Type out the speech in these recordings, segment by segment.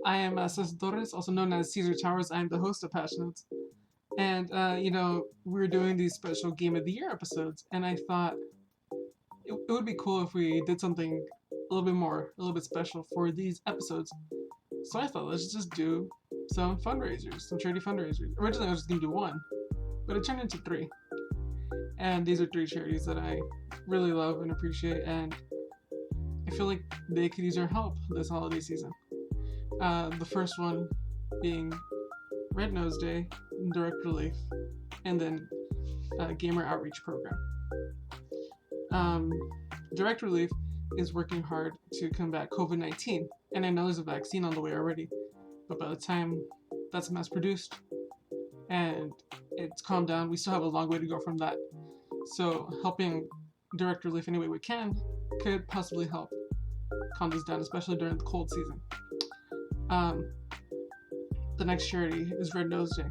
I am Cesar Torres, also known as Cesar Towers. I am the host of Passionate. And, we're doing these special Game of the Year episodes, and I thought it would be cool if we did something a little bit special for these episodes. So I thought, let's just do some fundraisers, some charity fundraisers. Originally, I was just going to do one, but it turned into three. And these are three charities that I really love and appreciate, and I feel like they could use our help this holiday season. The first one being Red Nose Day, Direct Relief, and then Gamer Outreach Program. Direct Relief is working hard to combat COVID-19, and I know there's a vaccine on the way already, but by the time that's mass produced and it's calmed down, we still have a long way to go from that. So helping Direct Relief any way we can could possibly help calm this down, especially during the cold season. The next charity is Red Nose Day.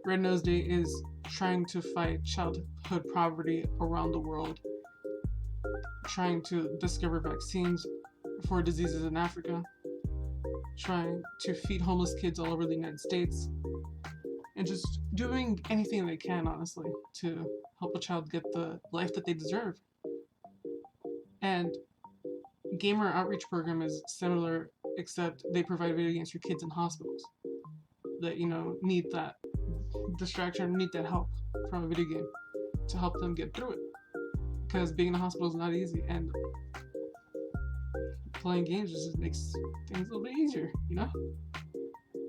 Red Nose Day is trying to fight childhood poverty around the world, trying to discover vaccines for diseases in Africa, trying to feed homeless kids all over the United States, and just doing anything they can, honestly, to help a child get the life that they deserve. And Gamer Outreach Program is similar, except they provide video games for kids in hospitals that, need that distraction, need that help from a video game to help them get through it. Because being in a hospital is not easy, and playing games just makes things a little bit easier,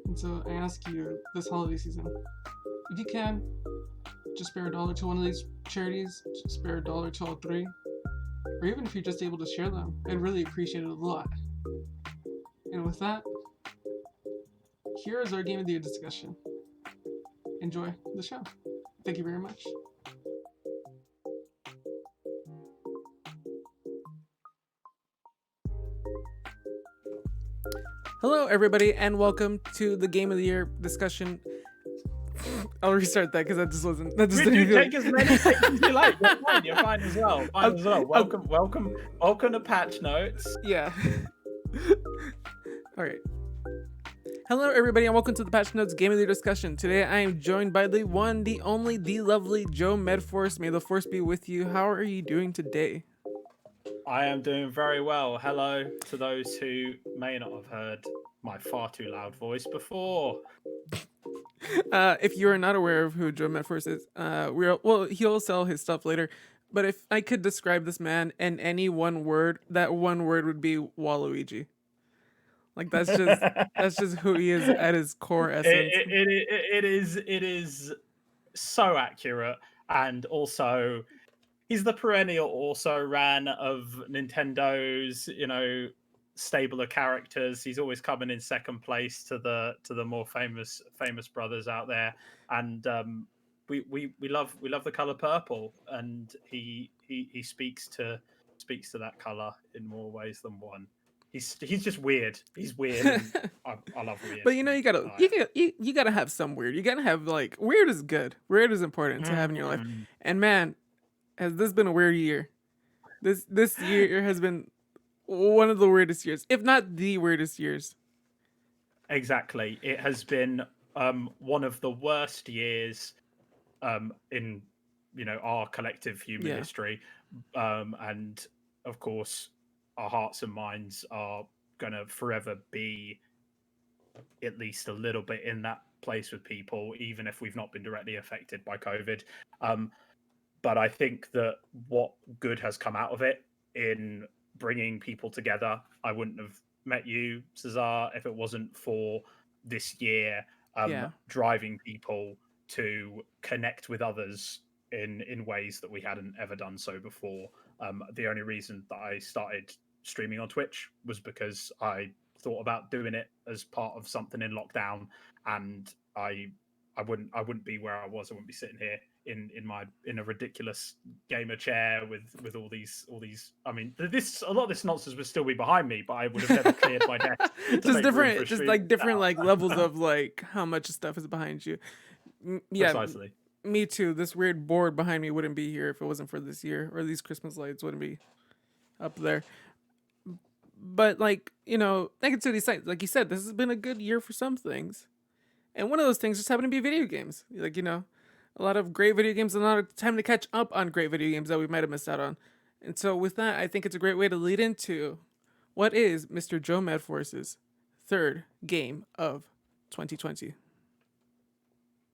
And so I ask you this holiday season, if you can, just spare $1 to one of these charities, just spare $1 to all three, or even if you're just able to share them, I'd really appreciate it a lot. And with that, here is our Game of the Year discussion. Enjoy the show. Thank you very much. Hello, everybody, and welcome to the Game of the Year discussion. I'll restart that because that just wasn't. That just didn't take as many takes as you like. You're fine as well. Welcome to Patch Notes. Yeah. All right. Hello, everybody, and welcome to the Patch Notes Game of the Year discussion. Today, I am joined by the one, the only, the lovely Joe Medforce. May the force be with you. How are you doing today? I am doing very well. Hello to those who may not have heard my far too loud voice before. If you are not aware of who Joe Medforce is, he'll sell his stuff later. But if I could describe this man in any one word, that one word would be Waluigi. Like that's just who he is at his core essence. It is so accurate, and also he's the perennial also ran of Nintendo's, stable of characters. He's always coming in second place to the more famous brothers out there, and we love the color purple, and he speaks to that color in more ways than one. He's just weird. He's weird. And I love weird. But you gotta have some weird. You gotta have weird is good. Weird is important to have in your life. And man, has this been a weird year? This year has been one of the weirdest years, if not the weirdest years. Exactly. It has been one of the worst years in our collective human history. And of course, our hearts and minds are going to forever be at least a little bit in that place with people, even if we've not been directly affected by COVID. But I think that what good has come out of it in bringing people together. I wouldn't have met you, Cesar, if it wasn't for this year driving people to connect with others in ways that we hadn't ever done so before. The only reason that I started streaming on Twitch was because I thought about doing it as part of something in lockdown, and I wouldn't be where I was. I wouldn't be sitting here in a ridiculous gamer chair with all these. I mean, a lot of this nonsense would still be behind me, but I would have never cleared my desk. Just different levels of how much stuff is behind you. Yeah, precisely. Me too. This weird board behind me wouldn't be here if it wasn't for this year, or these Christmas lights wouldn't be up there. But like, negativity aside, like you said, this has been a good year for some things. And one of those things just happened to be video games. Like, a lot of great video games and a lot of time to catch up on great video games that we might have missed out on. And so with that, I think it's a great way to lead into what is Mr. Joe Medforce's third game of 2020.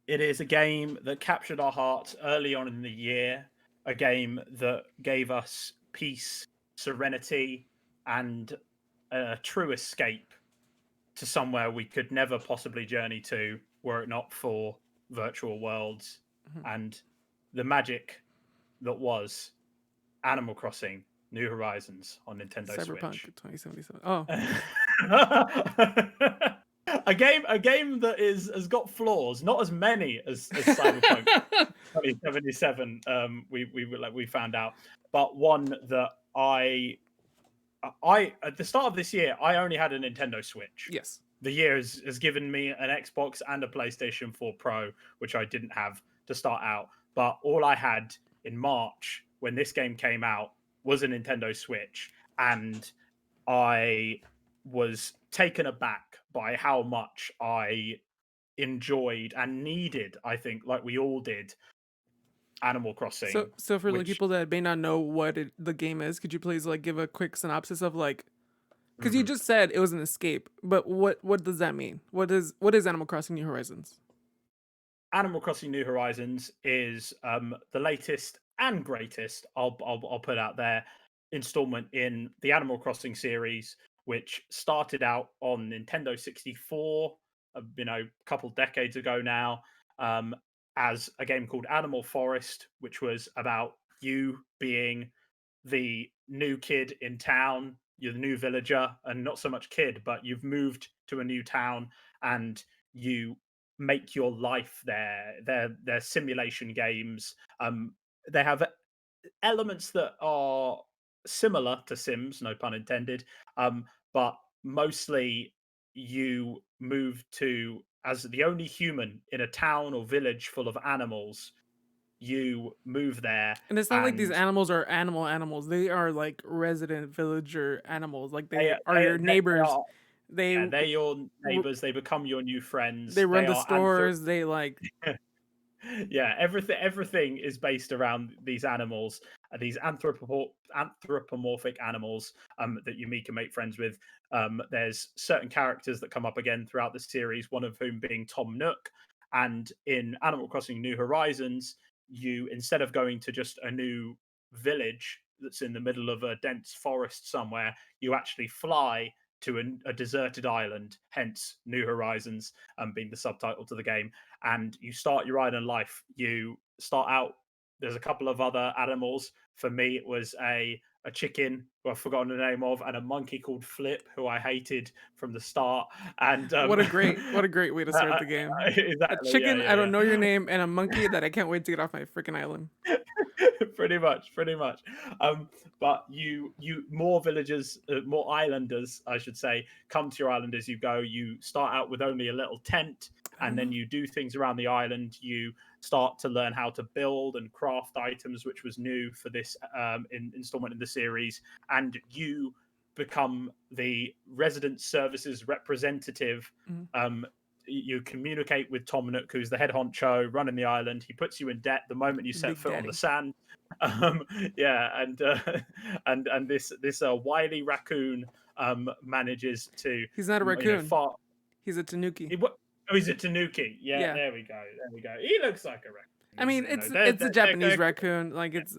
It is a game that captured our hearts early on in the year, a game that gave us peace, serenity, and a true escape to somewhere we could never possibly journey to were it not for virtual worlds and the magic that was Animal Crossing New Horizons on Nintendo Cyberpunk Switch. 2077. Oh. a game that has got flaws, not as many as Cyberpunk 2077. We found out, but one that I at the start of this year I only had a Nintendo Switch. Yes. The year has given me an Xbox and a PlayStation 4 Pro, which I didn't have to start out. But all I had in March when this game came out was a Nintendo Switch, and I was taken aback by how much I enjoyed and needed, I think, like we all did, Animal Crossing. So for like people that may not know what the game is, could you please like give a quick synopsis of like, because you just said it was an escape, but what does that mean? What is Animal Crossing New Horizons? Animal Crossing New Horizons is the latest and greatest, I'll put out there, installment in the Animal Crossing series, which started out on Nintendo 64, a couple decades ago now, as a game called Animal Forest, which was about you being the new kid in town. You're the new villager, and not so much kid, but you've moved to a new town and you make your life there. They're simulation games. They have elements that are similar to Sims, no pun intended, but mostly you move to as the only human in a town or village full of animals. You move there, And it's not like these animals are animals. They are like resident villager animals. Like they are your neighbors. They're your neighbors. They become your new friends. They run They the are stores. They like yeah, everything is based around these animals, these anthropomorphic animals that you meet and make friends with. There's certain characters that come up again throughout the series, one of whom being Tom Nook. And in Animal Crossing New Horizons, you, instead of going to just a new village that's in the middle of a dense forest somewhere, you actually fly to a deserted island, hence New Horizons being the subtitle to the game. And you start your island life. You start out, there's a couple of other animals. For me, it was a chicken who I've forgotten the name of, and a monkey called Flip, who I hated from the start. And what a great way to start the game. exactly, A chicken, yeah. I don't know your name, and a monkey that I can't wait to get off my freaking island. pretty much. But you more villagers, more islanders, I should say, come to your island as you go. You start out with only a little tent, and then you do things around the island. You start to learn how to build and craft items, which was new for this installment in the series. And you become the resident services representative. You communicate with Tom Nook, who's the head honcho running the island. He puts you in debt the moment you set foot on the sand. Yeah, and this wily raccoon manages to. He's not a raccoon. He's a tanuki. He's a tanuki. Yeah, there we go. He looks like a raccoon. I mean, it's a Japanese raccoon. Like it's.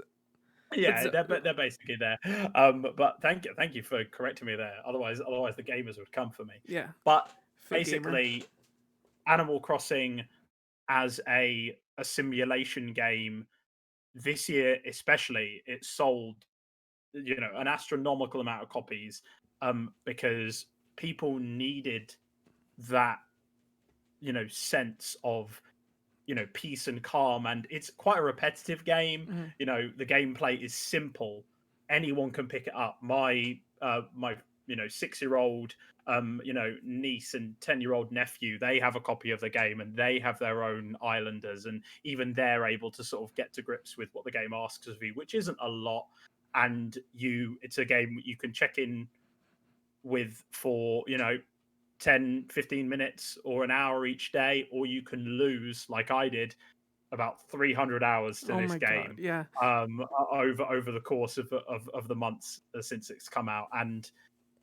Yeah, they're basically there. But thank you for correcting me there. Otherwise the gamers would come for me. Yeah. But basically, Animal Crossing as a simulation game this year, especially, it sold an astronomical amount of copies because people needed that sense of peace and calm. And it's quite a repetitive game. The gameplay is simple. Anyone can pick it up. My 6-year-old niece and 10-year-old nephew, they have a copy of the game and they have their own islanders, and even they're able to sort of get to grips with what the game asks of you, which isn't a lot. And it's a game you can check in for 10-15 minutes or an hour each day, or you can lose, like I did, about 300 hours to Oh this my god, game yeah. over the course of the months since it's come out. And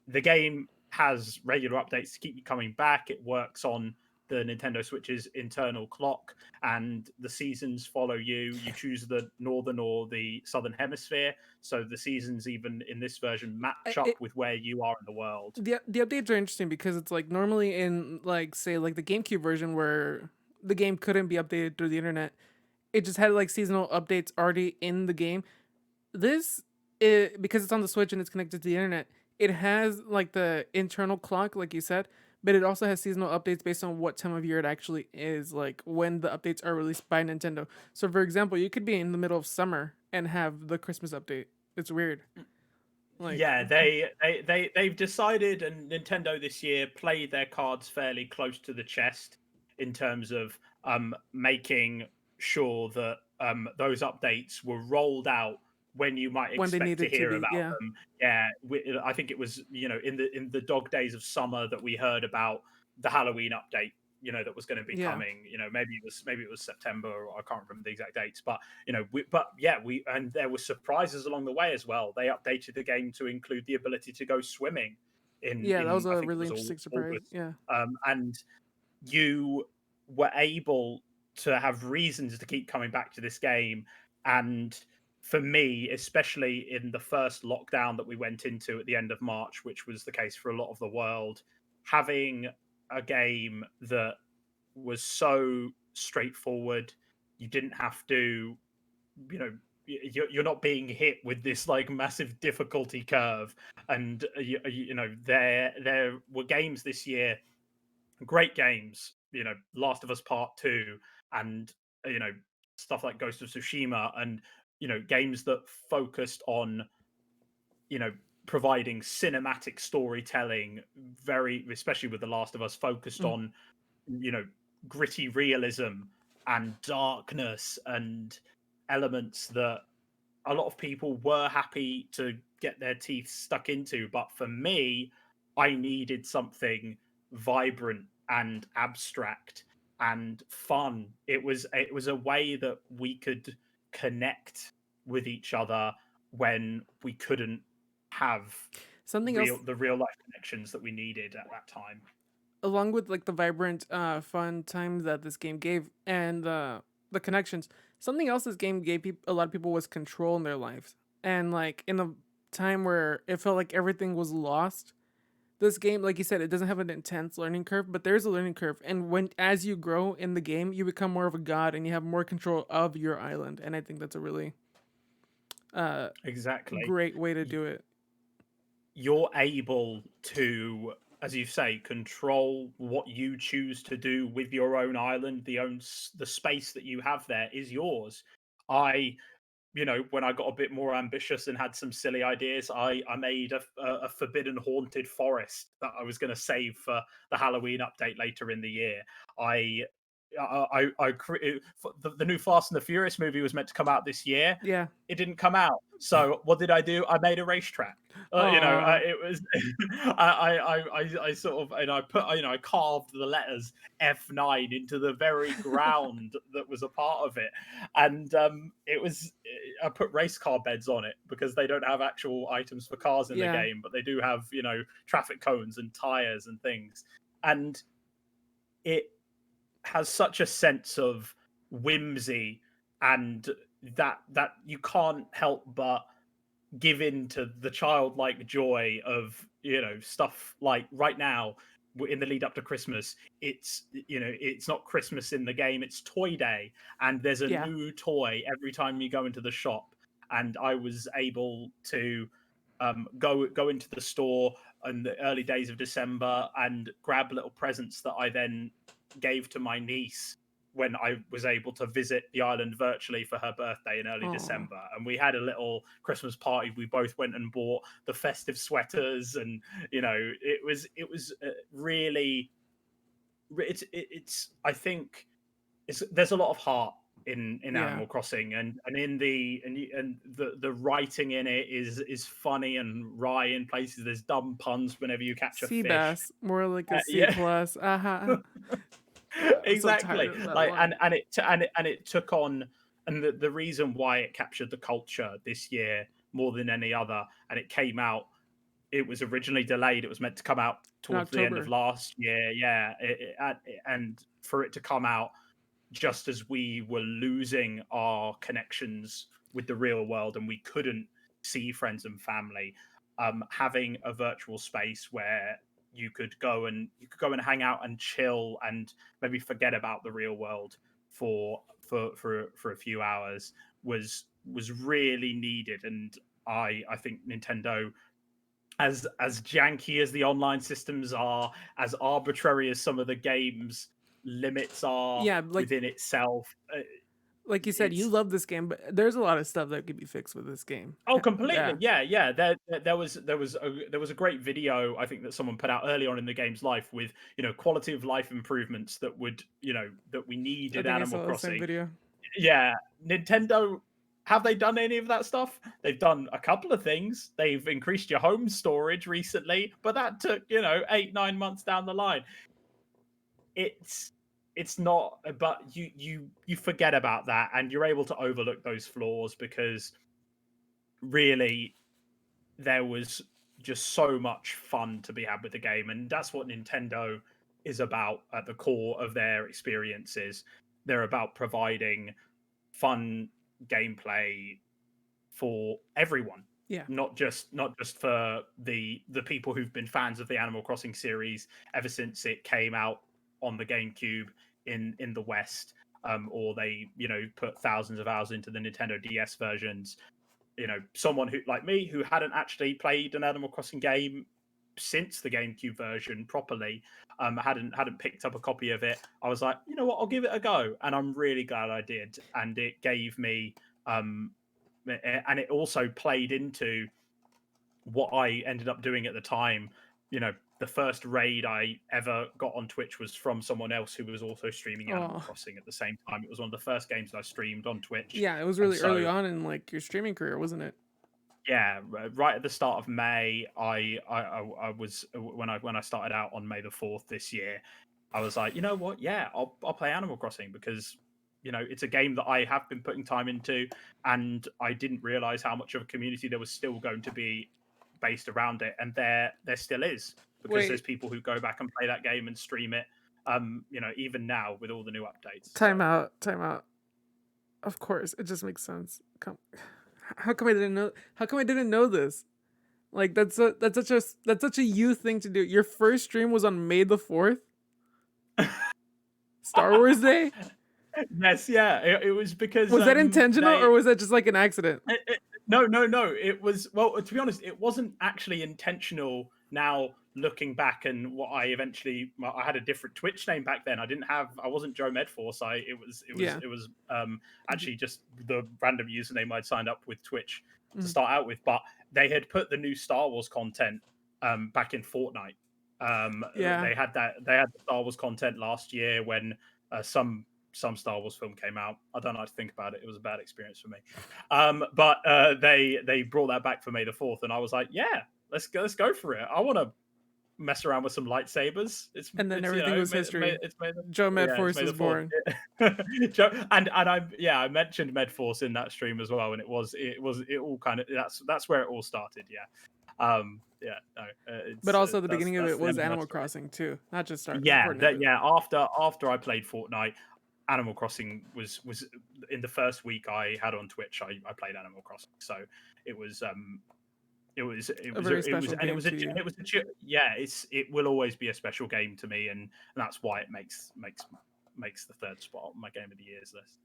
the game has regular updates to keep you coming back. It works on the Nintendo Switch's internal clock, and the seasons follow you. You choose the northern or the southern hemisphere, so the seasons, even in this version, match up It, with where you are in the world. the updates are interesting because it's like normally in like say like the GameCube version where the game couldn't be updated through the internet, it just had like seasonal updates already in the game. This because it's on the Switch and it's connected to the internet, it has like the internal clock, like you said, but it also has seasonal updates based on what time of year it actually is, like when the updates are released by Nintendo. So, for example, you could be in the middle of summer and have the Christmas update. It's weird. Like, Yeah, they've decided, and Nintendo this year played their cards fairly close to the chest in terms of making sure that those updates were rolled out when you might when they expect to needed to hear be, about yeah, them. Yeah, I think it was in the dog days of summer that we heard about the Halloween update. That was going to be yeah, coming. Maybe it was September, or I can't remember the exact dates, but and there were surprises along the way as well. They updated the game to include the ability to go swimming yeah. That was I a think it really was interesting surprise. August, Yeah, and you were able to have reasons to keep coming back to this game. And for me, especially in the first lockdown that we went into at the end of March, which was the case for a lot of the world, having a game that was so straightforward, you didn't have to, you know, you're not being hit with this like massive difficulty curve. And there were games this year, great games, Last of Us Part 2, and you know stuff like Ghost of Tsushima, and games that focused on you know providing cinematic storytelling, very especially with The Last of Us, focused mm. on you know gritty realism and darkness and elements that a lot of people were happy to get their teeth stuck into. But for me, I needed something vibrant and abstract and fun. It was a way that we could connect with each other when we couldn't have Something else the real life connections that we needed at that time. along with like the vibrant, fun time that this game gave and the connections. Something else this game gave a lot of people was control in their lives, and like in a time where it felt like everything was lost. This game, like you said, it doesn't have an intense learning curve, but there's a learning curve, and when as you grow in the game, you become more of a god and you have more control of your island, and I think that's a really uh Exactly. great way to do it. You're able to, as you say, control what you choose to do with your own island. The space that you have there is yours. I when I got a bit more ambitious and had some silly ideas, I made a forbidden haunted forest that I was going to save for the Halloween update later in the year. I the new Fast and the Furious movie was meant to come out this year. Yeah. It didn't come out. So what did I do? I made a racetrack. Aw. It was I sort of, and I put I carved the letters F9 into the very ground that was a part of it, and it was I put race car beds on it because they don't have actual items for cars in the Yeah. game, but they do have traffic cones and tires and things, and it has such a sense of whimsy, and that you can't help but give in to the childlike joy of stuff like right now in the lead up to Christmas. It's not Christmas in the game, it's toy day, and there's a Yeah. new toy every time you go into the shop. And I was able to go into the store in the early days of December and grab little presents that I then gave to my niece when I was able to visit the island virtually for her birthday in early Oh. December. And we had a little Christmas party. We both went and bought the festive sweaters, and it was really, it's I think there's a lot of heart in Yeah. Animal Crossing, and the writing in it is funny and wry in places. There's dumb puns whenever you catch a Sea fish. bass, more like a C Yeah, plus. Yeah, I'm so tired exactly. of that Like, line. and it took on, and the reason why it captured the culture this year more than any other, and it came out. It was originally delayed. It was meant to come out In towards the end of October. last year. Yeah, and for it to come out just as we were losing our connections with the real world and we couldn't see friends and family, having a virtual space where you could go and hang out and chill and maybe forget about the real world for a few hours was really needed. And I think Nintendo, as janky as the online systems are, as arbitrary as some of the games limits are Yeah, within itself, like you said, you it's love this game, but there's a lot of stuff that could be fixed with this game. oh, completely. Yeah. Yeah. There was a great video I think that someone put out early on in the game's life with, quality of life improvements that would, that we need I in think I Animal saw the same Crossing. video. Yeah, Nintendo, have they done any of that stuff? They've done a couple of things. They've increased your home storage recently, but that took 8-9 months down the line. It's not, but you forget about that, and you're able to overlook those flaws because really there was just so much fun to be had with the game, and that's what Nintendo is about at the core of their experiences. They're about providing fun gameplay for everyone, Yeah. not just for the people who've been fans of the Animal Crossing series ever since it came out on the GameCube in the West, or they put thousands of hours into the Nintendo DS versions. Someone who like me who hadn't actually played an Animal Crossing game since the GameCube version properly, hadn't picked up a copy of it. I was like, you know what, I'll give it a go, and I'm really glad I did. And it gave me, and it also played into what I ended up doing at the time. The first raid I ever got on Twitch was from someone else who was also streaming Animal Oh, Crossing at the same time. It was one of the first games that I streamed on Twitch, yeah. It was and really early so on in like your streaming career, wasn't it? yeah, right at the start of May, I was when I started out on May the 4th this year. I was like, you know what? Yeah, I'll play Animal Crossing because it's a game that I have been putting time into, and I didn't realize how much of a community there was still going to be based around it, and there still is, because there's Wait, people who go back and play that game and stream it. Even now with all the new updates. time out, time out. Of course, it just makes sense. How come I didn't know? How come I didn't know this? Like that's such a you thing to do. Your first stream was on May the 4th, Star Wars Day. Yes, yeah, it was because Was that intentional they or was that just like an accident? no. It was, well, to be honest, it wasn't actually intentional. Now looking back, and what I had a different Twitch name back then. I wasn't Joe Medforce. Yeah. It was actually just the random username I'd signed up with Twitch to Mm. start out with. But they had put the new Star Wars content back in Fortnite. Yeah. They had the Star Wars content last year when some Star Wars film came out. I don't know how to think about it. It was a bad experience for me. But they brought that back for May the 4th, and I was like, yeah, let's go for it. I want to mess around with some lightsabers. And then everything was history. Joe yeah, it's Medforce May was the 4th. born. Joe, and I mentioned Medforce in that stream as well, and it all kind of that's where it all started. Yeah. But also the beginning of that's it the was end of that Animal story. Crossing too, not just Yeah, Fortnite. after I played Fortnite, Animal Crossing was in the first week I had on Twitch. I played Animal Crossing, so it was A very special game to you. it will always be a special game to me, and that's why it makes the third spot on my game of the year's list.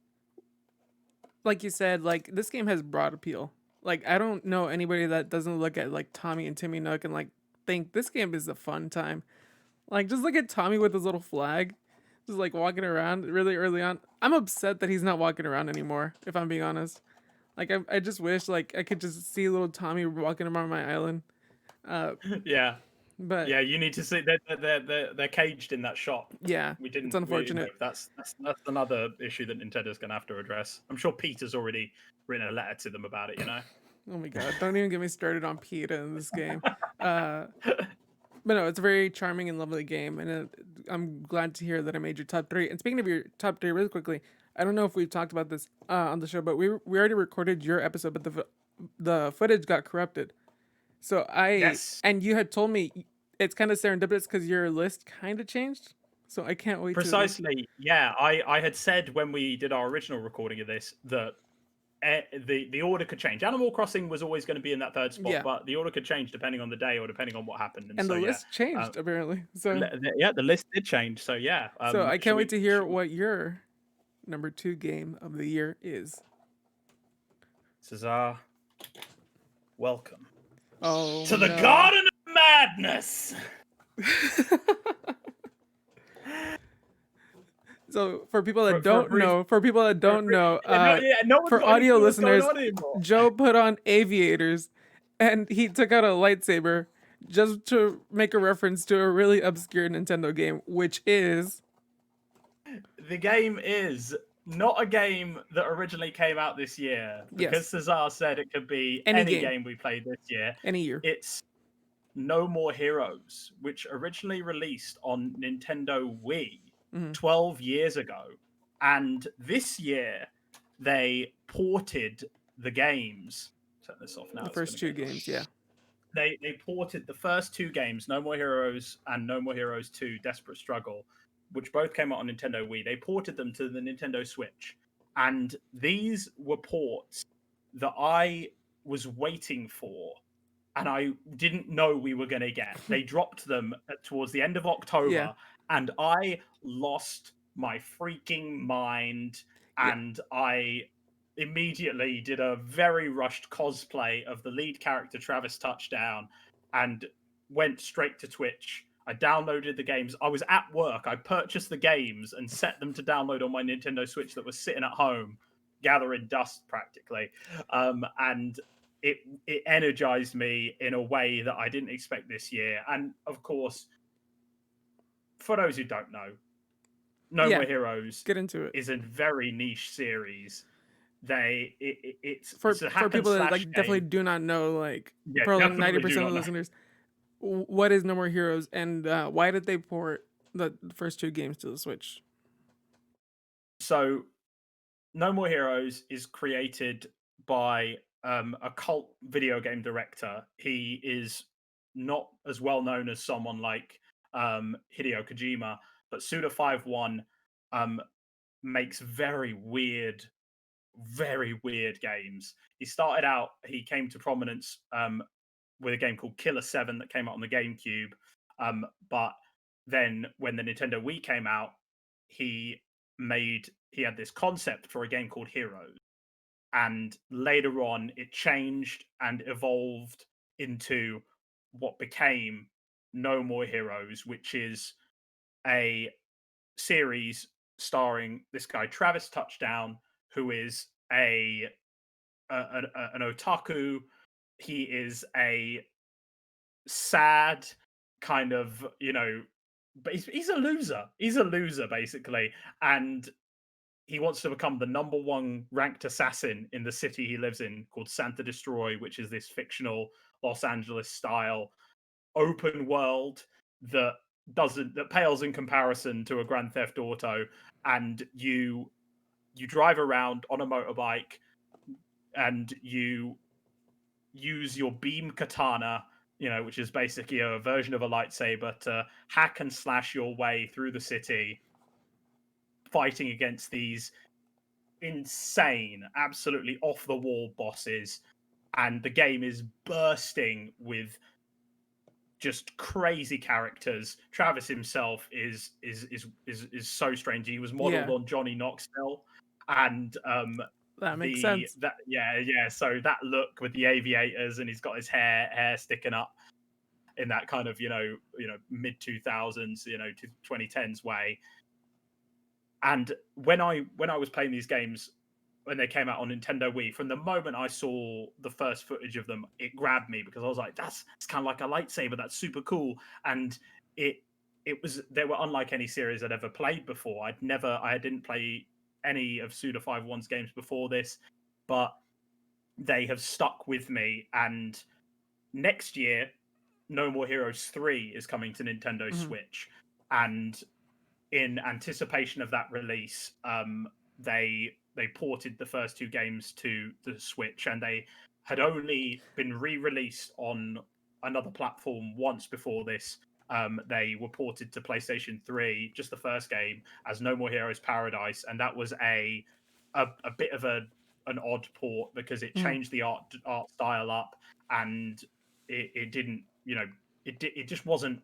Like you said, like this game has broad appeal. Like I don't know anybody that doesn't look at like Tommy and Timmy Nook and like think this game is a fun time. Like just look at Tommy with his little flag, just like walking around really early on. I'm upset that he's not walking around anymore, if I'm being honest. Like I just wish like I could just see little Tommy walking around my island. Yeah. But yeah, you need to see they're caged in that shop. yeah, We it's didn't. unfortunate. That's another issue that Nintendo's going to have to address. I'm sure Peter's already written a letter to them about it. You know. Oh my god, don't even get me started on PETA in this game. Uh, but no, it's a very charming and lovely game, and I'm glad to hear that I made your top 3. And speaking of your top 3, really quickly, I don't know if we've talked about this on the show, but we already recorded your episode, but the footage got corrupted. So Yes. and you had told me it's kind of serendipitous because your list kind of changed. So I can't wait to Precisely. Yeah, I had said when we did our original recording of this that the order could change. Animal Crossing was always going to be in that third spot, yeah, but the order could change depending on the day or depending on what happened. And and so the yeah, list changed apparently. So the list did change. So yeah, so I should can't wait we? to hear what your number 2 game of the year is. Cesar, welcome Oh to the no. Garden of Madness. So for people that don't know, for audio listeners, Joe put on aviators, and he took out a lightsaber just to make a reference to a really obscure Nintendo game, which is The game is not a game that originally came out this year because Cesar said it could be any game we played this year. Any year. It's No More Heroes, which originally released on Nintendo Wii 12 years ago. And this year, they ported the games. Turn this off now. The first 2 games, yeah. They ported the first 2 games, No More Heroes and No More Heroes 2 Desperate Struggle, which both came out on Nintendo Wii. They ported them to the Nintendo Switch. And these were ports that I was waiting for and I didn't know we were going to get. They dropped them towards the end of October, and I lost my freaking mind. And I immediately did a very rushed cosplay of the lead character, Travis Touchdown, and went straight to Twitch. I downloaded the games. I was at work. I purchased the games and set them to download on my Nintendo Switch that was sitting at home, gathering dust practically. And it energized me in a way that I didn't expect this year. And of course, for those who don't know, No More Heroes get into it. is a very niche series. It's for a people that like game. definitely do not know, like probably 90% of listeners, what is No More Heroes and why did they port the first 2 games to the Switch? So, No More Heroes is created by a cult video game director. He is not as well known as someone like Hideo Kojima, but Suda51 makes very weird games. He started out, he came to prominence with a game called Killer 7 that came out on the GameCube. But then when the Nintendo Wii came out, he had this concept for a game called Heroes. And later on, it changed and evolved into what became No More Heroes, which is a series starring this guy, Travis Touchdown, who is an otaku. He is a sad kind of, but he's a loser. He's a loser, basically. And he wants to become the #1 ranked assassin in the city he lives in, called Santa Destroy, which is this fictional Los Angeles style open world that pales in comparison to a Grand Theft Auto. And you drive around on a motorbike and you use your beam katana, which is basically a version of a lightsaber, to hack and slash your way through the city, fighting against these insane, absolutely off the wall bosses. And the game is bursting with just crazy characters. Travis himself is so strange. He was modeled on Johnny Knoxville, and that makes sense. So that look with the aviators, and he's got his hair sticking up in that kind of mid 2000s, 2010s way. And when I was playing these games when they came out on Nintendo Wii, from the moment I saw the first footage of them, it grabbed me because I was like, that's kind of like a lightsaber. That's super cool. And they were unlike any series I'd ever played before. I didn't play any of Suda 5-1's games before this, but they have stuck with me. And next year, No More Heroes 3 is coming to Nintendo Switch. And in anticipation of that release, they ported the first two games to the Switch, and they had only been re-released on another platform once before this. They were ported to PlayStation 3, just the first game, as No More Heroes Paradise, and that was a bit of an odd port because it changed the art style up, and it didn't, it just wasn't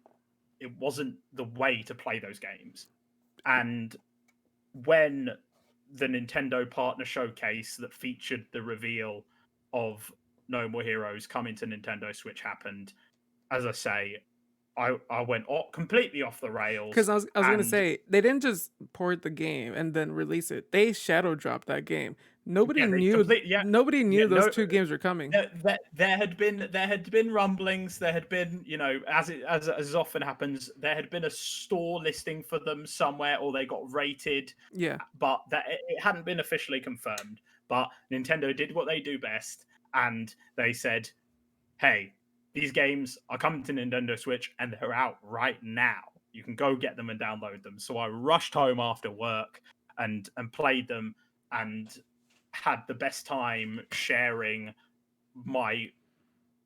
the way to play those games. And when the Nintendo partner showcase that featured the reveal of No More Heroes coming to Nintendo Switch happened, as I say, I went completely off the rails. Because I was going to say, they didn't just port the game and then release it. They shadow dropped that game. Nobody knew those two games were coming. There had been rumblings. There had been, as often happens, there had been a store listing for them somewhere, or they got rated. Yeah, but that it hadn't been officially confirmed. But Nintendo did what they do best, and they said, "Hey, these games are coming to Nintendo Switch, and they're out right now. You can go get them and download them." So I rushed home after work and played them, and had the best time sharing my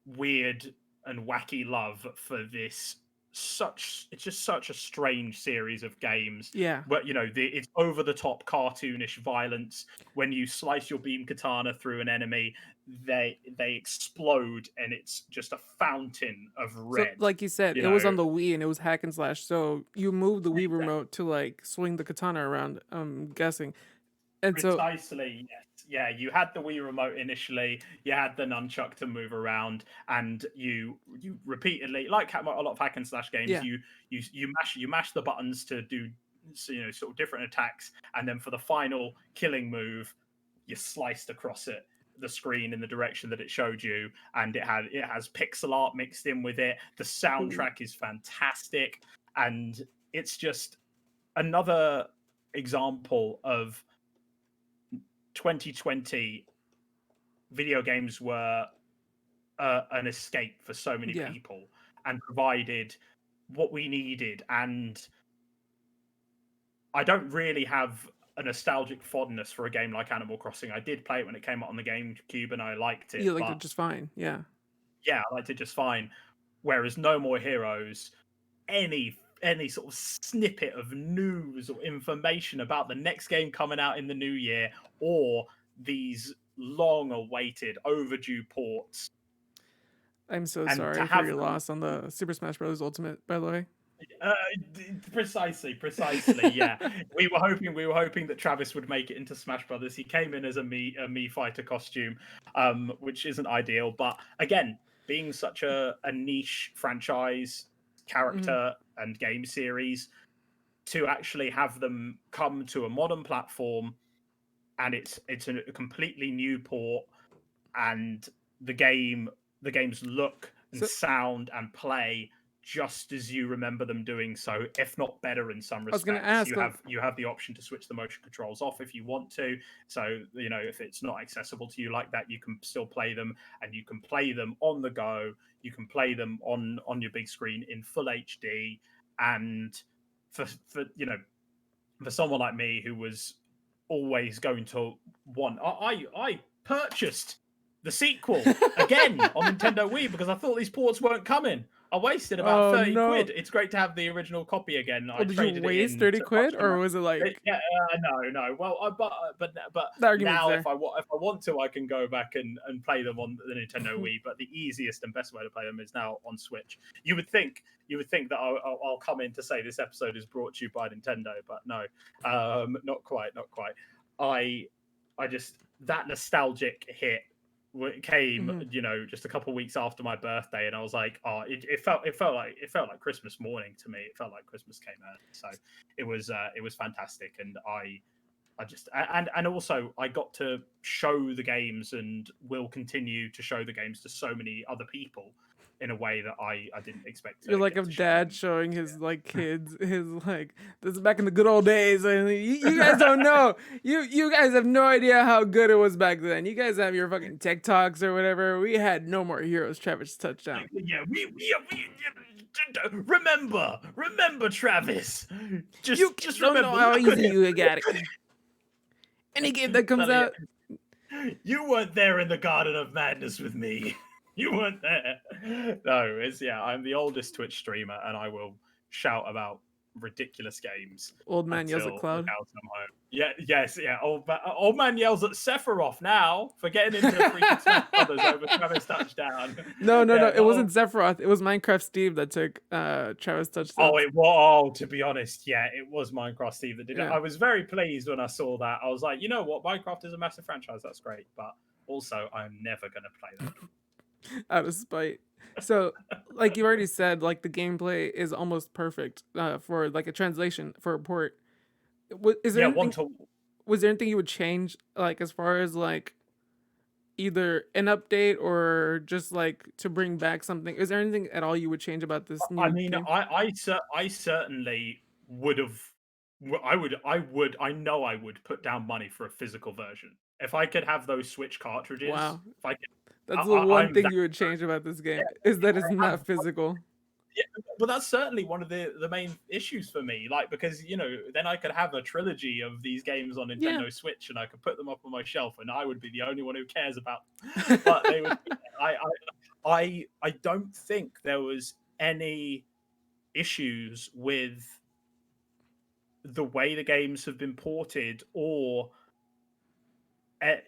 weird and wacky love for this. It's just such a strange series of games. Yeah. But it's over the top cartoonish violence. When you slice your beam katana through an enemy, they explode, and it's just a fountain of red. So, like you said, it was on the Wii and it was hack and slash. So you move the Wii remote to like swing the katana around, I'm guessing. And precisely, yes. Yeah, you had the Wii remote initially, you had the nunchuck to move around, and you repeatedly, like a lot of hack and slash games, you mash the buttons to do sort of different attacks, and then for the final killing move, you sliced across the screen in the direction that it showed you, and it has pixel art mixed in with it. The soundtrack is fantastic, and it's just another example of 2020 video games were an escape for so many people, and provided what we needed. And I don't really have a nostalgic fondness for a game like Animal Crossing. I did play it when it came out on the GameCube, and I liked it. You liked it just fine, yeah. Yeah, I liked it just fine. Whereas No More Heroes, any sort of snippet of news or information about the next game coming out in the new year, or these long-awaited, overdue ports. I'm so sorry for your loss on the Super Smash Bros. Ultimate, by the way. Precisely, yeah. we were hoping that Travis would make it into Smash Brothers. He came in as a Mii fighter costume, which isn't ideal. But again, being such a niche franchise character and game series, to actually have them come to a modern platform, and it's a completely new port, and the game's look and sound and play just as you remember them doing so, if not better in some respects. I was going to ask, you have the option to switch the motion controls off if you want to. So if it's not accessible to you like that, you can still play them, and you can play them on the go. You can play them on your big screen in full HD. And for someone like me who was always going to want, I purchased the sequel again on Nintendo Wii because I thought these ports weren't coming. I wasted about 30 quid. It's great to have the original copy again. Well, did you waste 30 quid, or was it like? Yeah, no. Well, but now if I want to, I can go back and play them on the Nintendo Wii. But the easiest and best way to play them is now on Switch. You would think that I'll come in to say this episode is brought to you by Nintendo, but no, not quite. I just, that nostalgic hit came, just a couple of weeks after my birthday, and I was like, oh, it felt like Christmas morning to me. It felt like Christmas came early, so it was fantastic, and I and also I got to show the games and will continue to show the games to so many other people in a way that I didn't expect to You're like get a to show dad them. showing his like kids his like this is back in the good old days, and you guys don't know. You guys have no idea how good it was back then. You guys have your fucking TikToks or whatever. We had No More Heroes. Travis touchdown. Yeah, we remember Travis. You Just don't know remember. how Look at easy him. you got it. Any game that comes Telling out, you, you weren't there in the Garden of Madness with me. You weren't there. No, I'm the oldest Twitch streamer, and I will shout about ridiculous games old man yells at until the cloud. cows come home. Yeah, yes, yeah. Old man yells at Sephiroth now for getting into freaking Smash Brothers over Travis touchdown. No, Yeah, it wasn't Sephiroth. It was Minecraft Steve that took Travis touchdown. Oh, it was. Oh, to be honest, yeah, it was Minecraft Steve that did it. Yeah. I was very pleased when I saw that. I was like, you know what, Minecraft is a massive franchise. That's great, but also I'm never gonna play that. Out of spite. So, like you already said, like the gameplay is almost perfect for like a translation for a port. Is there anything, was there anything you would change, like as far as like either an update or just like to bring back something? Is there anything at all you would change about this new I mean, game? I certainly would have. I know I would put down money for a physical version if I could have those Switch cartridges. Wow. If I could, That's the one I'm thing that, you would change about this game is that it's not physical. yeah, but that's certainly one of the main issues for me. Like, because then I could have a trilogy of these games on Nintendo Switch, and I could put them up on my shelf, and I would be the only one who cares about them. But they would. I don't think there was any issues with the way the games have been ported, or I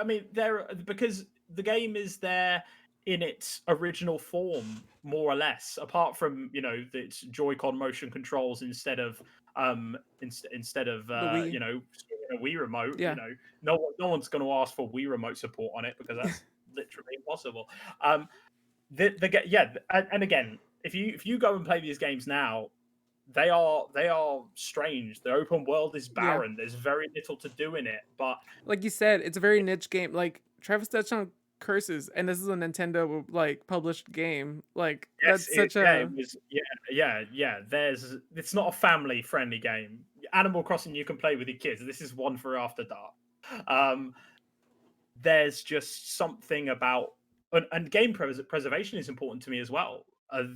mean, there, because the game is there in its original form, more or less, apart from its Joy-Con motion controls instead of instead of The Wii. a Wii remote. Yeah. No one's going to ask for Wii remote support on it because that's literally impossible. And again, if you go and play these games now, they are strange. The open world is barren. There's very little to do in it. But like you said, it's a very niche game. Like Travis touched on curses, and this is a Nintendo like published game. Like yes, that's such a it's not a family friendly game. Animal Crossing you can play with your kids. This is one for after dark. There's just something about and game preservation is important to me as well.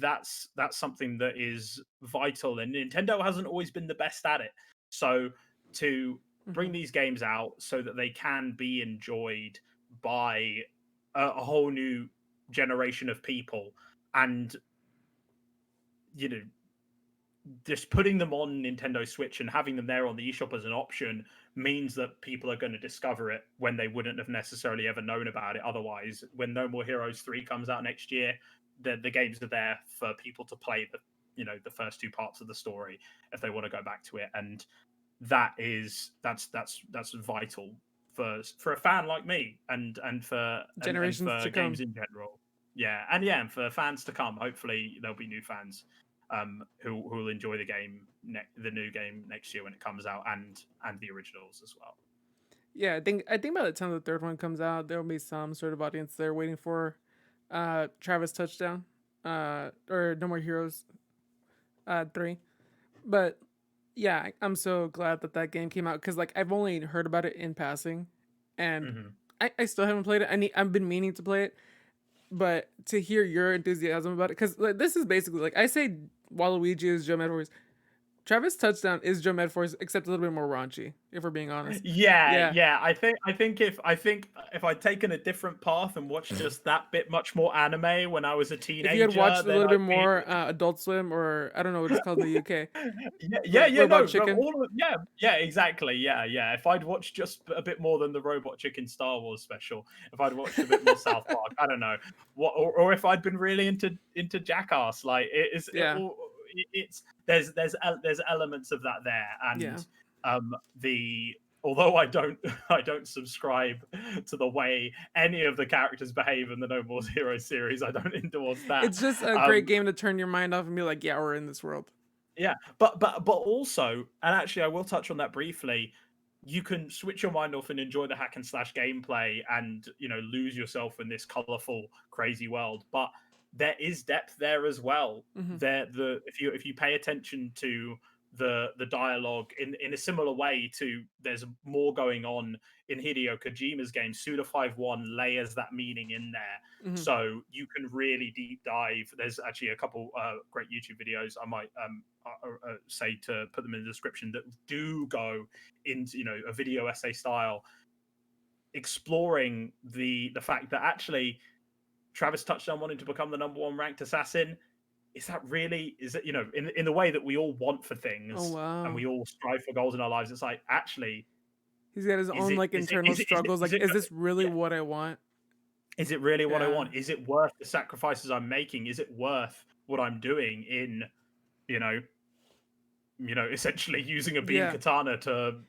That's something that is vital, and Nintendo hasn't always been the best at it. So to bring these games out so that they can be enjoyed by a whole new generation of people, and just putting them on Nintendo Switch and having them there on the eShop as an option means that people are going to discover it when they wouldn't have necessarily ever known about it otherwise. When No More Heroes 3 comes out next year, the games are there for people to play the first two parts of the story if they want to go back to it, and that's vital for a fan like me and for generations and for to games come. in general. And for fans to come. Hopefully there'll be new fans who will enjoy the new game next year when it comes out, and the originals as well. Yeah, I think by the time the third one comes out, there will be some sort of audience there waiting for Travis touchdown or No More Heroes 3. But yeah, I'm so glad that game came out because like I've only heard about it in passing, and I still haven't played it. I've been meaning to play it, but to hear your enthusiasm about it, because like, this is basically like I say Waluigi is Joe Medforce. Travis Touchdown is Joe Medforce, except a little bit more raunchy, if we're being honest. Yeah. I think if I'd taken a different path and watched just that bit much more anime when I was a teenager, if you had watched a little bit more Adult Swim, or I don't know what it's called in the UK. Robot Chicken. Exactly. Yeah. If I'd watched just a bit more than the Robot Chicken Star Wars special, if I'd watched a bit more South Park, I don't know what, or if I'd been really into Jackass, like there's elements of that there, and although I don't subscribe to the way any of the characters behave in the No More Heroes series, I don't endorse that. It's just a great game to turn your mind off and be like, yeah, we're in this world. Yeah, but also, and actually, I will touch on that briefly. You can switch your mind off and enjoy the hack and slash gameplay, and lose yourself in this colorful, crazy world. But there is depth there as well. Mm-hmm. If you pay attention to the dialogue in a similar way to there's more going on in Hideo Kojima's game. Suda 5-1 layers that meaning in there, Mm-hmm. so you can really deep dive. There's actually a couple great YouTube videos I might say to put them in the description that do go into a video essay style, exploring the fact that actually Travis touched on wanting to become the number one ranked assassin. Is it in the way that we all want for Oh things and wow. we all strive for goals in our lives? It's like, actually, He's got his is own it like is it internal is it is it struggles. is Like, it is this really yeah, what I want? is it really what I Yeah. want? Is it worth the sacrifices I'm making? Is it worth what I'm doing in you know essentially using a beam Yeah. katana to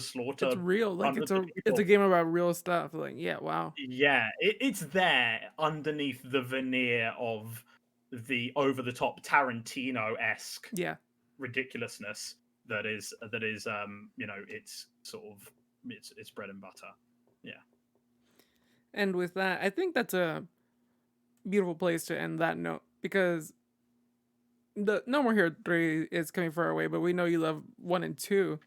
slaughter It's real. Like hundreds of it's a people? game about real stuff. Like, yeah, wow. Yeah, it's there underneath the veneer of the over the top Tarantino esque Yeah. ridiculousness that is it's sort of it's bread and butter. Yeah. And with that, I think that's a beautiful place to end that note because the No More Hero 3 is coming far away, but we know you love 1 and 2.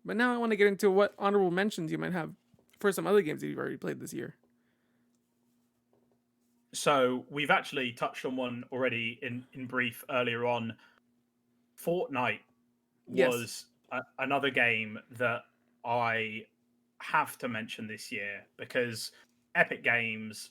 But now I want to get into what honorable mentions you might have for some other games that you've already played this year. So we've actually touched on one already in brief earlier on. Fortnite Yes. was another game that I have to mention this year because Epic Games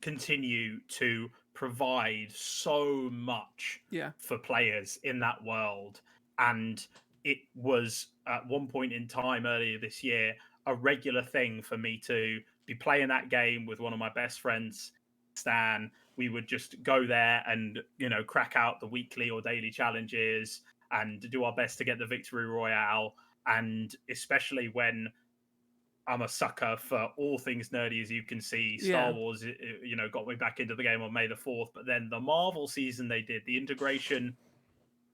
continue to provide so much Yeah. for players in that world. And it was at one point in time earlier this year a regular thing for me to be playing that game with one of my best friends, Stan. We would just go there and crack out the weekly or daily challenges and do our best to get the victory royale. And especially when I'm a sucker for all things nerdy, as you can see. Star Yeah. Wars, got me back into the game on May the 4th. But then the Marvel season they did, the integration,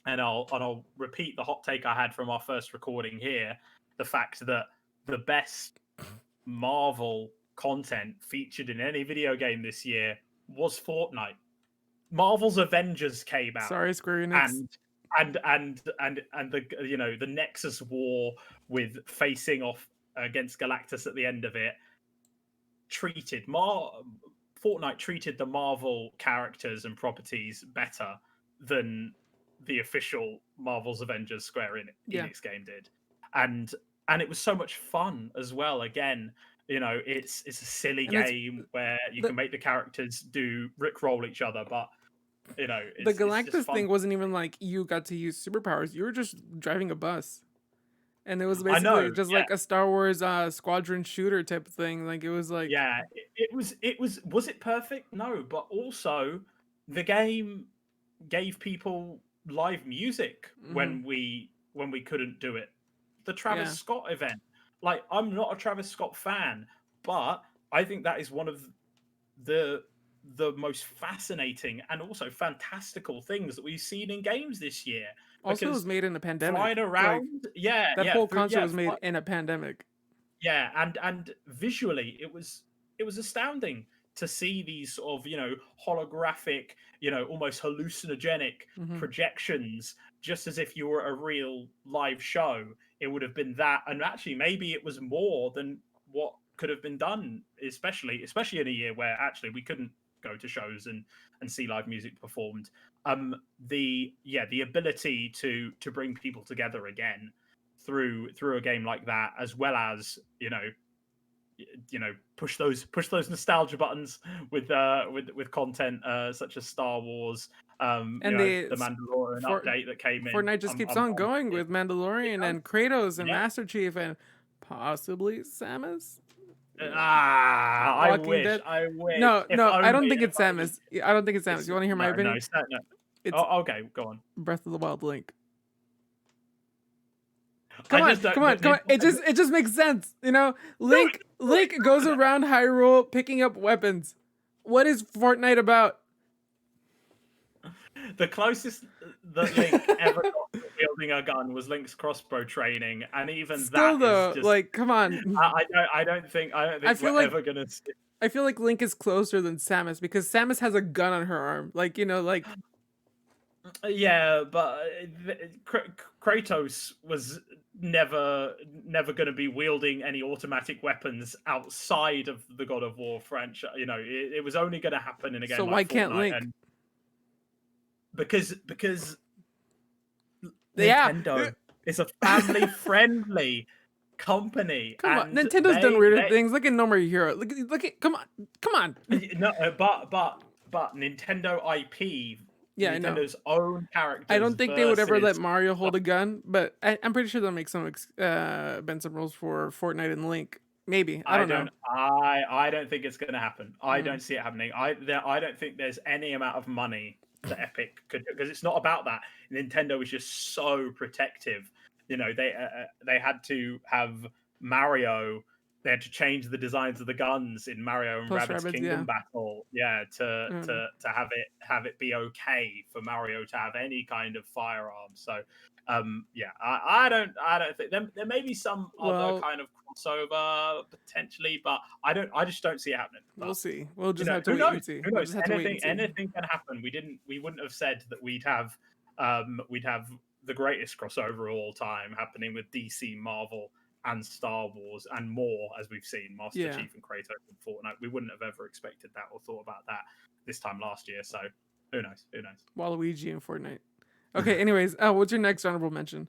and I'll repeat the hot take I had from our first recording here: the fact that the best Marvel content featured in any video game this year was Fortnite. Marvel's Avengers came out, Sorry, Square Enix. and the Nexus war with facing off against Galactus at the end of it Fortnite treated the Marvel characters and properties better than the official Marvel's Avengers Square Yeah. Enix game did, and it was so much fun as well. Again, it's a silly And game where you the can make the characters do rickroll each other, but the it's just Galactus fun. thing wasn't even like you got to use superpowers. You were just driving a bus. And it was I know, basically just yeah. like a Star Wars squadron shooter type of thing. Like it was like Yeah, was it perfect? No, but also the game gave people live music mhm. when we couldn't do it. The Travis Yeah. Scott event. Like, I'm not a Travis Scott fan, but I think that is one of the most fascinating and also fantastical things that we've seen in games this year. Also, it Because was made in a pandemic. flying Like around, that whole concert was made in a pandemic. yeah, and visually it was astounding to see these sort of holographic, almost hallucinogenic Hmm. projections, just as if you were a real live show. It would have been that, and actually maybe it was more than what could have been done, especially in a year where actually we couldn't go to shows and see live music performed. The ability to bring people together again through a game like that, as well as push those nostalgia buttons with content such as Star Wars, And the Mandalorian for update that came in. Fortnite just keeps on going It with Mandalorian and Kratos and yeah. Master Chief and possibly Samus. I Walking wish. Dead. I wish. No, If no, I don't only, think if it's only. Samus. I don't think it's Samus. It's, You want to hear my no, opinion? no. It's Okay, go on. Breath of the Wild Link. I Come on, just don't. come on, come on. It just makes sense. Link goes around Hyrule picking up weapons. What is Fortnite about? The closest that Link ever got to wielding a gun was Link's crossbow training, and even Still that is though, just. like, come on. I don't think I feel we're like ever gonna see. I feel like Link is closer than Samus because Samus has a gun on her arm. Like, like Yeah, but Kratos was never going to be wielding any automatic weapons outside of the God of War franchise. It was only going to happen in a so game why like can't Fortnite, Link? and because Yeah. Nintendo is a family-friendly company, Come on. and Nintendo's done weirder things. Look at No More Hero. Look at come on. no, but Nintendo IP, Yeah, I know. Nintendo's own characters. I don't think they would ever let versus Mario hold a gun, but I'm pretty sure they'll make some bend some rules for Fortnite and Link. Maybe. I don't know. I don't think it's going to happen. I Mm. don't see it happening. I don't think there's any amount of money that Epic could, because it's not about that. Nintendo is just so protective. They had to have Mario. They had to change the designs of the guns in Mario and Plus Rabbids Rabbids, Kingdom yeah. Battle. To have it be okay for Mario to have any kind of firearm. So I don't think there may be some other kind of crossover potentially, but I just don't see it happening. We'll But, see. We'll just have to who wait and knows? see. Who We'll knows? just have to wait and see. Anything can happen. We wouldn't have said that we'd have the greatest crossover of all time happening with DC, Marvel, and Star Wars, and more, as we've seen, Master Chief and Kratos in Fortnite. We wouldn't have ever expected that or thought about that this time last year. So who knows? Who knows? Waluigi in Fortnite. Okay. Anyways, what's your next honorable mention?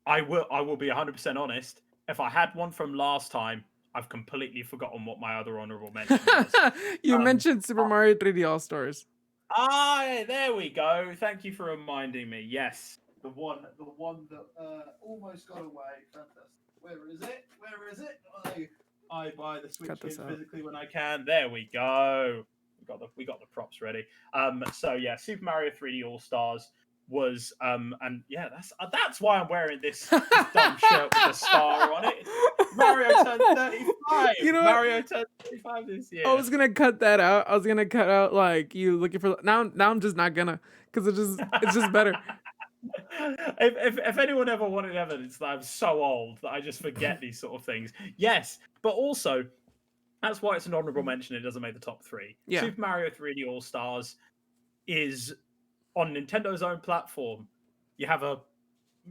I will be 100% honest. If I had one from last time, I've completely forgotten what my other honorable mention was. You mentioned Super Mario 3D All Stars. There we go. Thank you for reminding me. Yes, the one that almost got away. Fantastic. Where is it? I buy the Switch game physically when I can. There we go. We got the props ready. So yeah, Super Mario 3D All Stars was and yeah, that's why I'm wearing this dumb shirt with a star on it. Mario turned 35. Mario turned 35 this year. I was gonna cut that out. I was gonna cut out like you looking for now. I'm just not gonna, because it's just better. If anyone ever wanted evidence that I'm so old that I just forget these sort of things, yes, but also that's why it's an honorable mention. It doesn't make the top 3. Yeah. Super Mario 3D All Stars is on Nintendo's own platform. You have a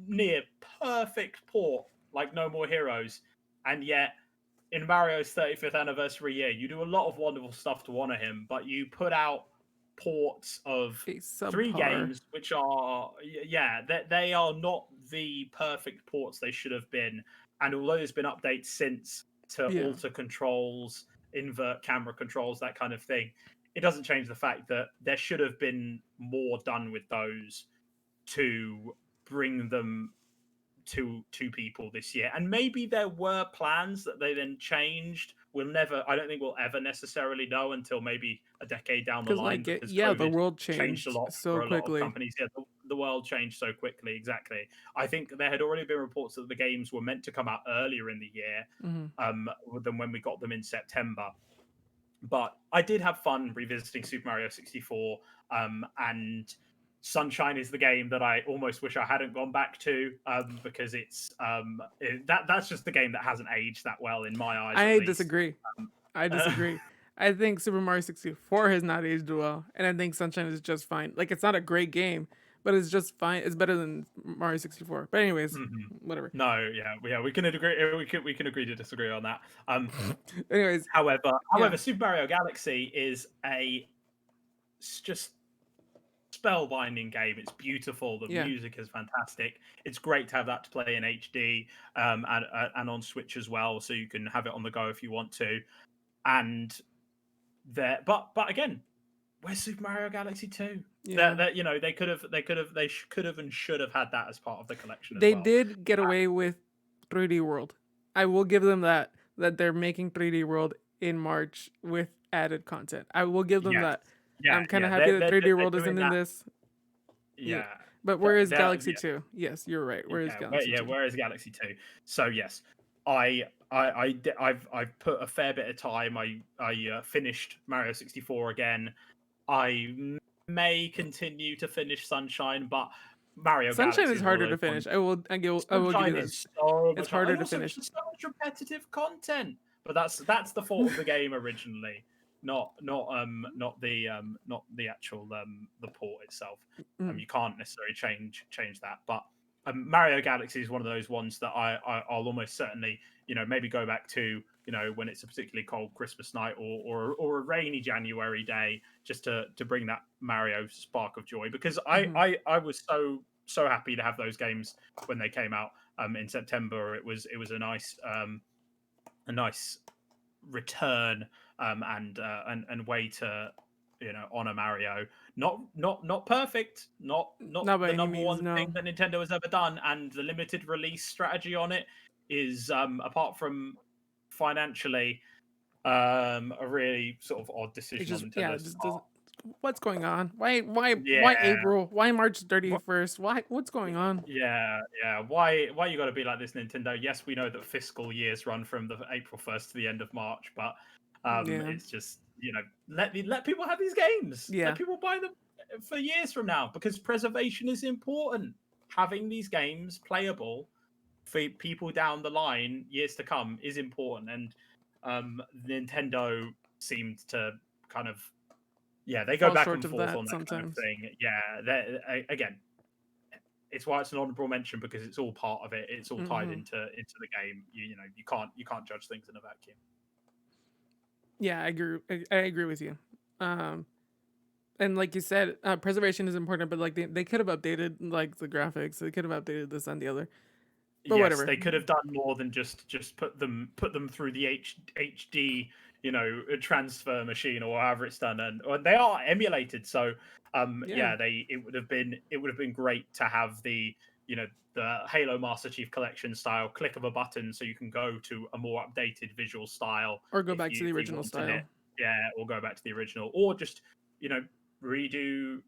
near perfect port like No More Heroes, and yet in Mario's 35th anniversary year, you do a lot of wonderful stuff to honor him, but you put out ports of 3 games which are they are not the perfect ports they should have been. And although there's been updates since to alter controls, invert camera controls, that kind of thing, it doesn't change the fact that there should have been more done with those to bring them to people this year. And maybe there were plans that they then changed. I don't think we'll ever necessarily know until maybe a decade down the line. Because the world changed a lot so for a quickly. lot of companies. Yeah, the world changed so quickly. Exactly. I think there had already been reports that the games were meant to come out earlier in the year than when we got them in September. But I did have fun revisiting Super Mario 64, and Sunshine is the game that I almost wish I hadn't gone back to, because it's that's just the game that hasn't aged that well in my eyes. I disagree. I think Super Mario 64 has not aged well, and I think Sunshine is just fine. Like, it's not a great game, but it's just fine. It's better than Mario 64. But anyways, whatever. No, we can agree. We can agree to disagree on that. Anyways, however, Super Mario Galaxy is just spellbinding game. It's beautiful. The music is fantastic. It's great to have that to play in HD and on Switch as well, so you can have it on the go if you want to. And but again, where's Super Mario Galaxy 2? Yeah. They could have and should have had that as part of the collection. They did get away with 3D World. I will give them that they're making 3D World in March with added content. I will give them that. Yeah, I'm kind of happy that 3D World isn't in this. Yeah. But where is Galaxy 2? Yes, you're right. Where is Galaxy 2? Where is Galaxy 2? So yes, I've put a fair bit of time. I finished Mario 64 again. I may continue to finish Sunshine, but Mario Sunshine Galaxy is is one of harder to those finish. ones. I will give you Sunshine this. is so It's much harder and to also finish. just so much repetitive content. But that's the fault of the game originally, not the actual the port itself. You can't necessarily change that. But Mario Galaxy is one of those ones that I'll almost certainly maybe go back to when it's a particularly cold Christmas night or a rainy January day, just to bring that Mario spark of joy, because I was so happy to have those games when they came out in September. It was a nice return and way to honor Mario. Not perfect, not Not by the any number means, one no. thing that Nintendo has ever done, and the limited release strategy on it is apart from financially a really sort of odd It's decision just on Nintendo's part. what's going on? Why Yeah. April? Why March 31st? What's going on? Yeah. Why you got to be like this, Nintendo? Yes, we know that fiscal years run from the April 1st to the end of March, but Yeah. it's just let people have these games. Yeah. Let people buy them for years from now, because preservation is important. Having these games playable for people down the line, years to come, is important, and Nintendo seemed to kind of they go Fall back short and of forth that on that kind of sometimes. thing. Again, it's why it's an honorable mention, because it's all part of it. It's all tied into the game. You can't judge things in a vacuum. Yeah, I agree with you. And like you said, preservation is important, but like they could have updated like the graphics. They could have updated this and the other. But Yes, whatever. they could have done more than just put them through the HD transfer machine, or however it's done, and they are emulated. So it would have been great to have the the Halo Master Chief Collection style click of a button, so you can go to a more updated visual style, Or go back to the if you original wanted style. it. Yeah, or go back to the original, or just redo.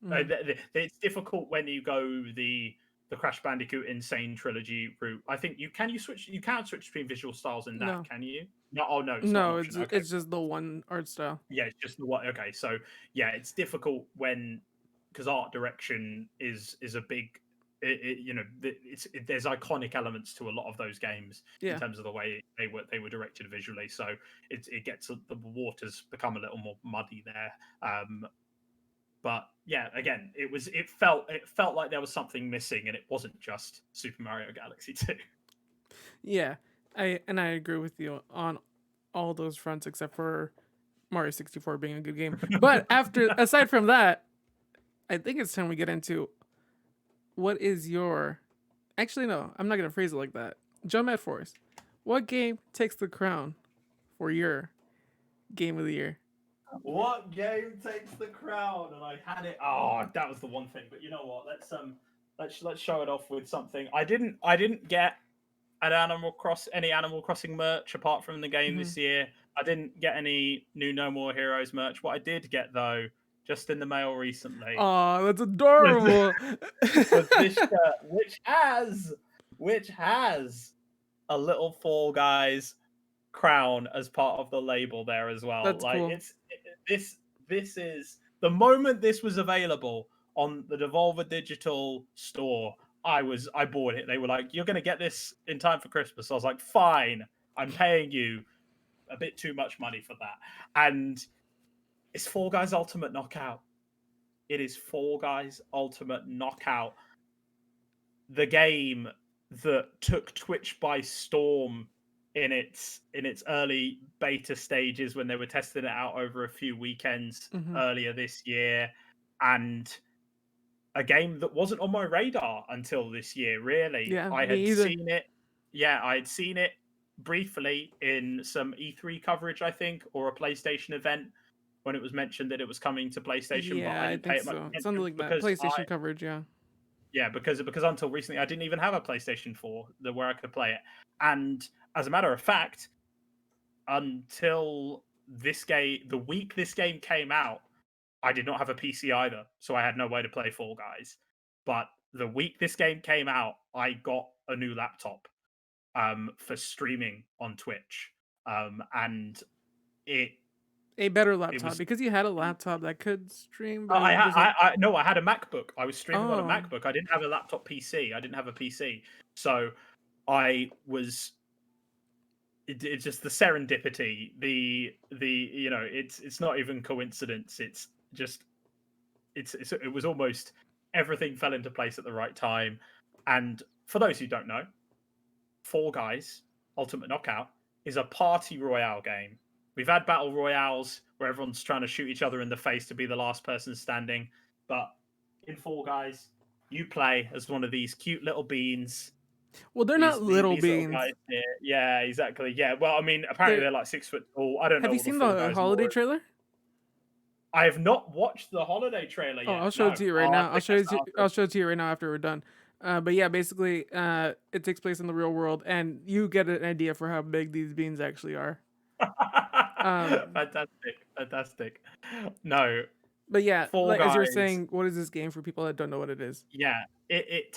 It's difficult when you go the Crash Bandicoot Insane Trilogy route. I think you can switch between visual styles in that, No. can you? No, oh no, it's not an No, option. Okay. it's just the one art style. Yeah, it's just the one. Okay, so yeah, it's difficult because art direction is a big. There's iconic elements to a lot of those games in terms of the way they were directed visually. So it gets the waters become a little more muddy there. But yeah, again, it felt like there was something missing, and it wasn't just Super Mario Galaxy 2. Yeah, I agree with you on all those fronts except for Mario 64 being a good game. But aside from that, I think it's time we get into what is your. Actually, no, I'm not gonna phrase it like that. Joe Medforce, what game takes the crown for your game of the year? What game takes the crown? And I had it. Oh, that was the one thing. But you know what? Let's show it off with something. I didn't get any Animal Crossing merch apart from the game this year. I didn't get any new No More Heroes merch. What I did get, though, just in the mail recently, Oh, that's adorable. was this shirt, which has a little Fall Guys crown as part of the label there as well. That's Like cool. this is the moment this was available on the Devolver Digital store. I bought it. They were like, "You're going to get this in time for Christmas." I was like, "Fine, I'm paying you a bit too much money for that." And it's Fall Guys Ultimate Knockout. It is Fall Guys Ultimate Knockout, the game that took Twitch by storm in its early beta stages when they were testing it out over a few weekends earlier this year, and a game that wasn't on my radar until this year. Really, Yeah, I me had either. seen it. Yeah, I had seen it briefly in some E3 coverage, I think, or a PlayStation event when it was mentioned that it was coming to PlayStation. Yeah, But I I didn't pay think it much so. Something attention like that. because PlayStation coverage, yeah. yeah, because until recently I didn't even have a PlayStation 4 where I could play it. And as a matter of fact, until the week this game came out, I did not have a PC either, so I had no way to play Fall Guys. But the week this game came out, I got a new laptop for streaming on Twitch, and it A better It laptop was. because you had a laptop that could stream, but I, it wasn't. no, I had a MacBook. I was streaming on a Oh, MacBook. I didn't have a laptop PC. I didn't have a PC, so I was. It's just the serendipity. You know, it's not even coincidence. It's just it was almost everything fell into place at the right time. And for those who don't know, Fall Guys Ultimate Knockout is a party royale game. We've had battle royales where everyone's trying to shoot each other in the face to be the last person standing, but in Fall Guys, you play as one of these cute little beans. well, they're not little These little beans. guys here. Yeah, exactly. Yeah. Well, I mean, apparently They're. they're like 6 foot tall. I don't Have know you all the seen Fall the Guys holiday lore. trailer? I have not watched the holiday trailer Oh, yet. I'll show it No, to you right I'll now. have to catch that I'll show it to you right now after we're done. But yeah, basically, it takes place in the real world, and you get an idea for how big these beans actually are. after. Um, Fantastic, fantastic. No, but yeah, Fall like as you were Guys. saying, what is this game for people that don't know what it is? Yeah, it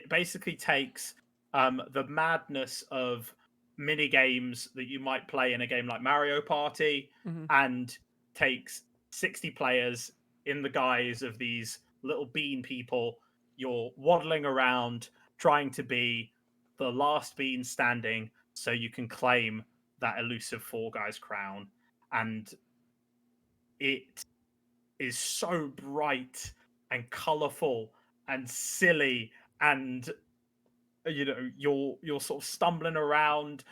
basically takes the madness of mini games that you might play in a game like Mario Party Hmm. and takes 60 players in the guise of these little bean people. You're waddling around trying to be the last bean standing so you can claim that elusive Fall Guys crown. And it is so bright and colorful and silly, and you know, you're sort of stumbling around,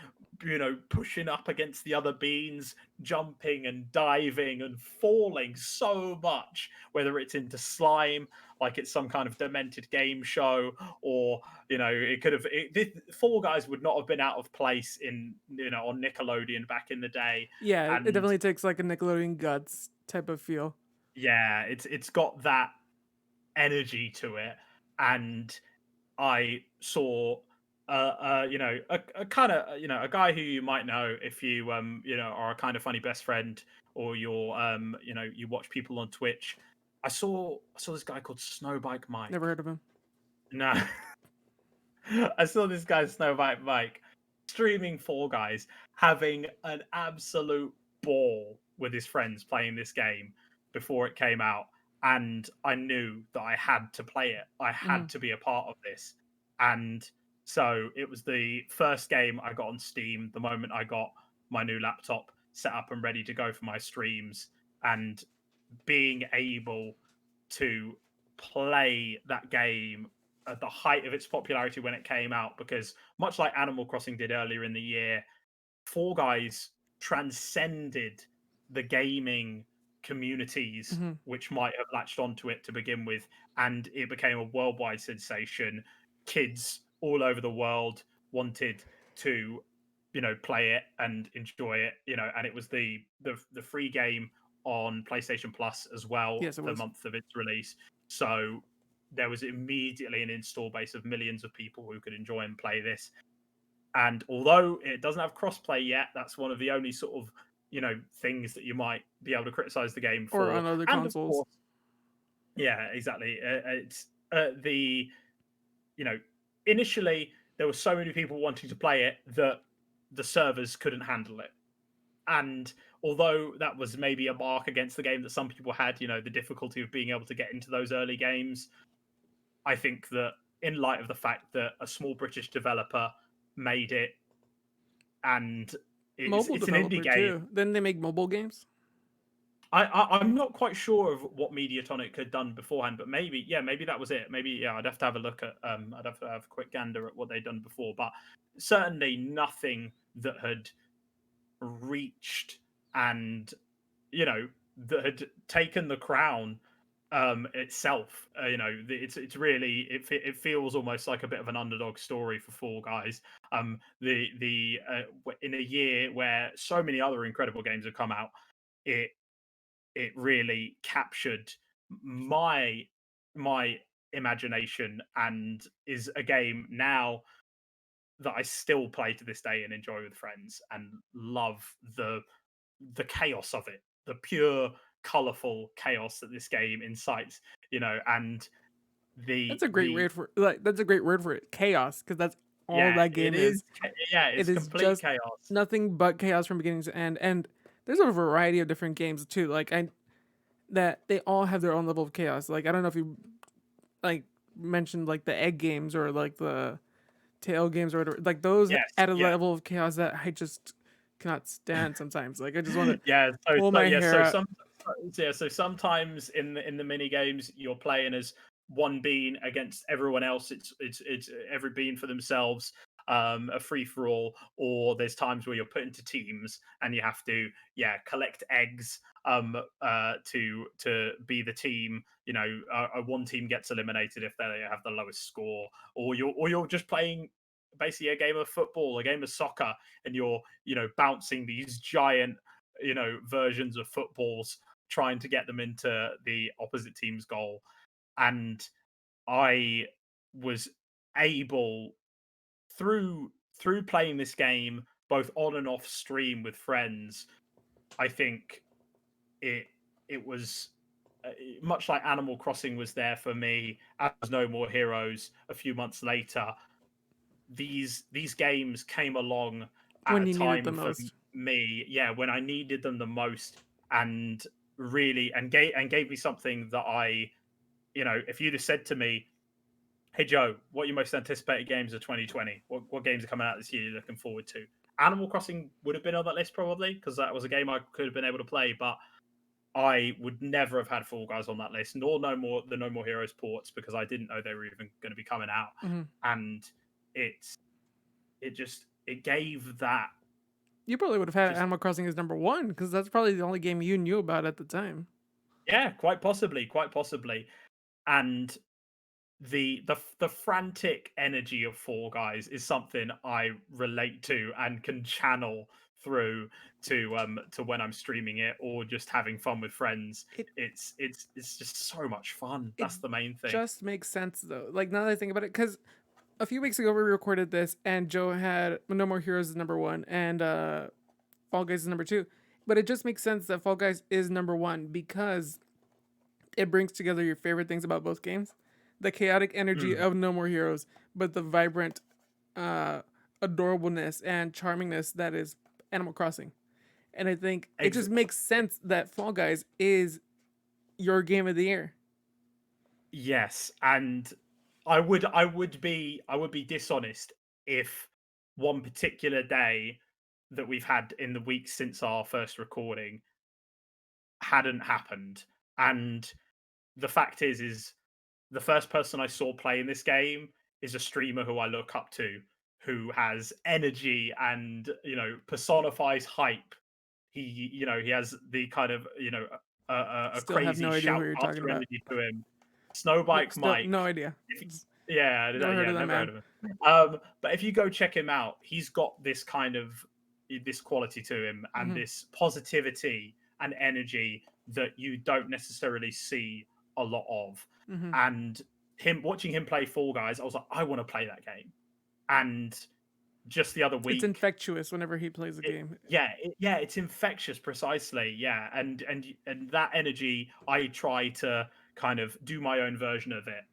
you know, pushing up against the other beans, jumping and diving and falling so much, whether it's into slime like it's some kind of demented game show, or you know, it could have Fall Guys would not have been out of place in, you know, on Nickelodeon back in the day. Yeah, it And definitely takes like a Nickelodeon Guts type of feel. yeah, it's got that energy to it. And I saw you know, a kind of, you know, a guy who you might know if you you know, are a kind of funny best friend, or you're you know, you watch people on Twitch. I saw this guy called Snowbike Never Mike. heard of him. No, I saw this guy Snowbike Mike streaming Fall Guys, having an absolute ball with his friends playing this game before it came out, and I knew that I had to play it. I Hmm. had to be a part of this, and so it was the first game I got on Steam the moment I got my new laptop set up and ready to go for my streams, and being able to play that game at the height of its popularity when it came out, because much like Animal Crossing did earlier in the year, Fall Guys transcended the gaming communities Hmm. which might have latched onto it to begin with, and it became a worldwide sensation. Kids all over the world wanted to, you know, play it and enjoy it, you know, and it was the free game on PlayStation Plus as well Yes, it the was. month of its release. So there was immediately an install base of millions of people who could enjoy and play this. And although it doesn't have crossplay yet, that's one of the only sort of, you know, things that you might be able to criticize the game Or for. on other And of consoles. course, yeah, exactly. It's the, you know, initially there were so many people wanting to play it that the servers couldn't handle it. And although that was maybe a mark against the game that some people had, you know, the difficulty of being able to get into those early games, I think that in light of the fact that a small British developer made it, and Mobile it's an indie developer game. too. Then they make mobile games. I'm not quite sure of what Mediatonic had done beforehand, but maybe, yeah, maybe that was it. Maybe, yeah, I'd have to have a look at I'd have to have a quick gander at what they'd done before, but certainly nothing that had reached, and you know, that had taken the crown itself. You know, it's really, it feels almost like a bit of an underdog story for Fall Guys. In a year where so many other incredible games have come out, it it really captured my my imagination, and is a game now that I still play to this day and enjoy with friends, and love the chaos of it, the pure colorful chaos that this game incites, you know. And That's a great the word for like. That's a great word for it. Chaos, because that's all yeah, that it game is is. yeah, It it's is complete just chaos. nothing but chaos from beginning to end. And there's a variety of different games too. Like that they all have their own level of chaos. Like I don't know if you like mentioned like the egg games or like the tail games or whatever. Like those Yes, add a yeah. level of chaos that I just cannot stand sometimes. Like I just want to Yeah, pull my hair out. so sometimes in the mini games you're playing as one bean against everyone else. It's every bean for themselves, a free for all. Or there's times where you're put into teams and you have to collect eggs to be the team. You know, one team gets eliminated if they have the lowest score, or you're just playing basically a game of football, a game of soccer, and you're bouncing these giant versions of footballs, trying to get them into the opposite team's goal. And I was able, through playing this game both on and off stream with friends, I think it was much like Animal Crossing was there for me as No More Heroes a few months later. These games came along at When a you need it the time for most. me, when I needed them the most, and really gave me something that I, if you'd have said to me, "Hey Joe, what are your most anticipated games of 2020? What games are coming out this year you're looking forward to?" Animal Crossing would have been on that list probably, because that was a game I could have been able to play, but I would never have had Fall Guys on that list, nor the No More Heroes ports, because I didn't know they were even going to be coming out. Mm-hmm. And it's it gave that. You probably would have had Just, Animal Crossing as number one because that's probably the only game you knew about at the time. yeah, quite possibly. And the frantic energy of Fall Guys is something I relate to and can channel through to when I'm streaming it or just having fun with friends. It It's just so much fun. it That's the main thing. just makes sense though. Like now that I think about it, because a few weeks ago we recorded this and Joe had No More Heroes is number one and Fall Guys is number two. But it just makes sense that Fall Guys is number one because it brings together your favorite things about both games. The chaotic energy Mm, of No More Heroes, but the vibrant uh, adorableness and charmingness that is Animal Crossing. And I think it ex- just makes sense that Fall Guys is your game of the year. yes, and I would be dishonest if one particular day that we've had in the week since our first recording hadn't happened. And the fact is the first person I saw playing this game is a streamer who I look up to, who has energy and personifies hype. He has the kind of a Still have crazy no idea who you're talking shoutcaster about. energy to him. Nope, Snowbike still no Mike. idea. If yeah, Never heard of that never heard man. of him. But if you go check him out, he's got this kind of this quality to him and Mm-hmm. this positivity and energy that you don't necessarily see a lot of. Mm-hmm. And watching him play Fall Guys, I was like, I want to play that game. And just the other It's week, infectious whenever he plays a game. it's infectious, precisely. Yeah, and that energy, I try to kind of do my own version of it.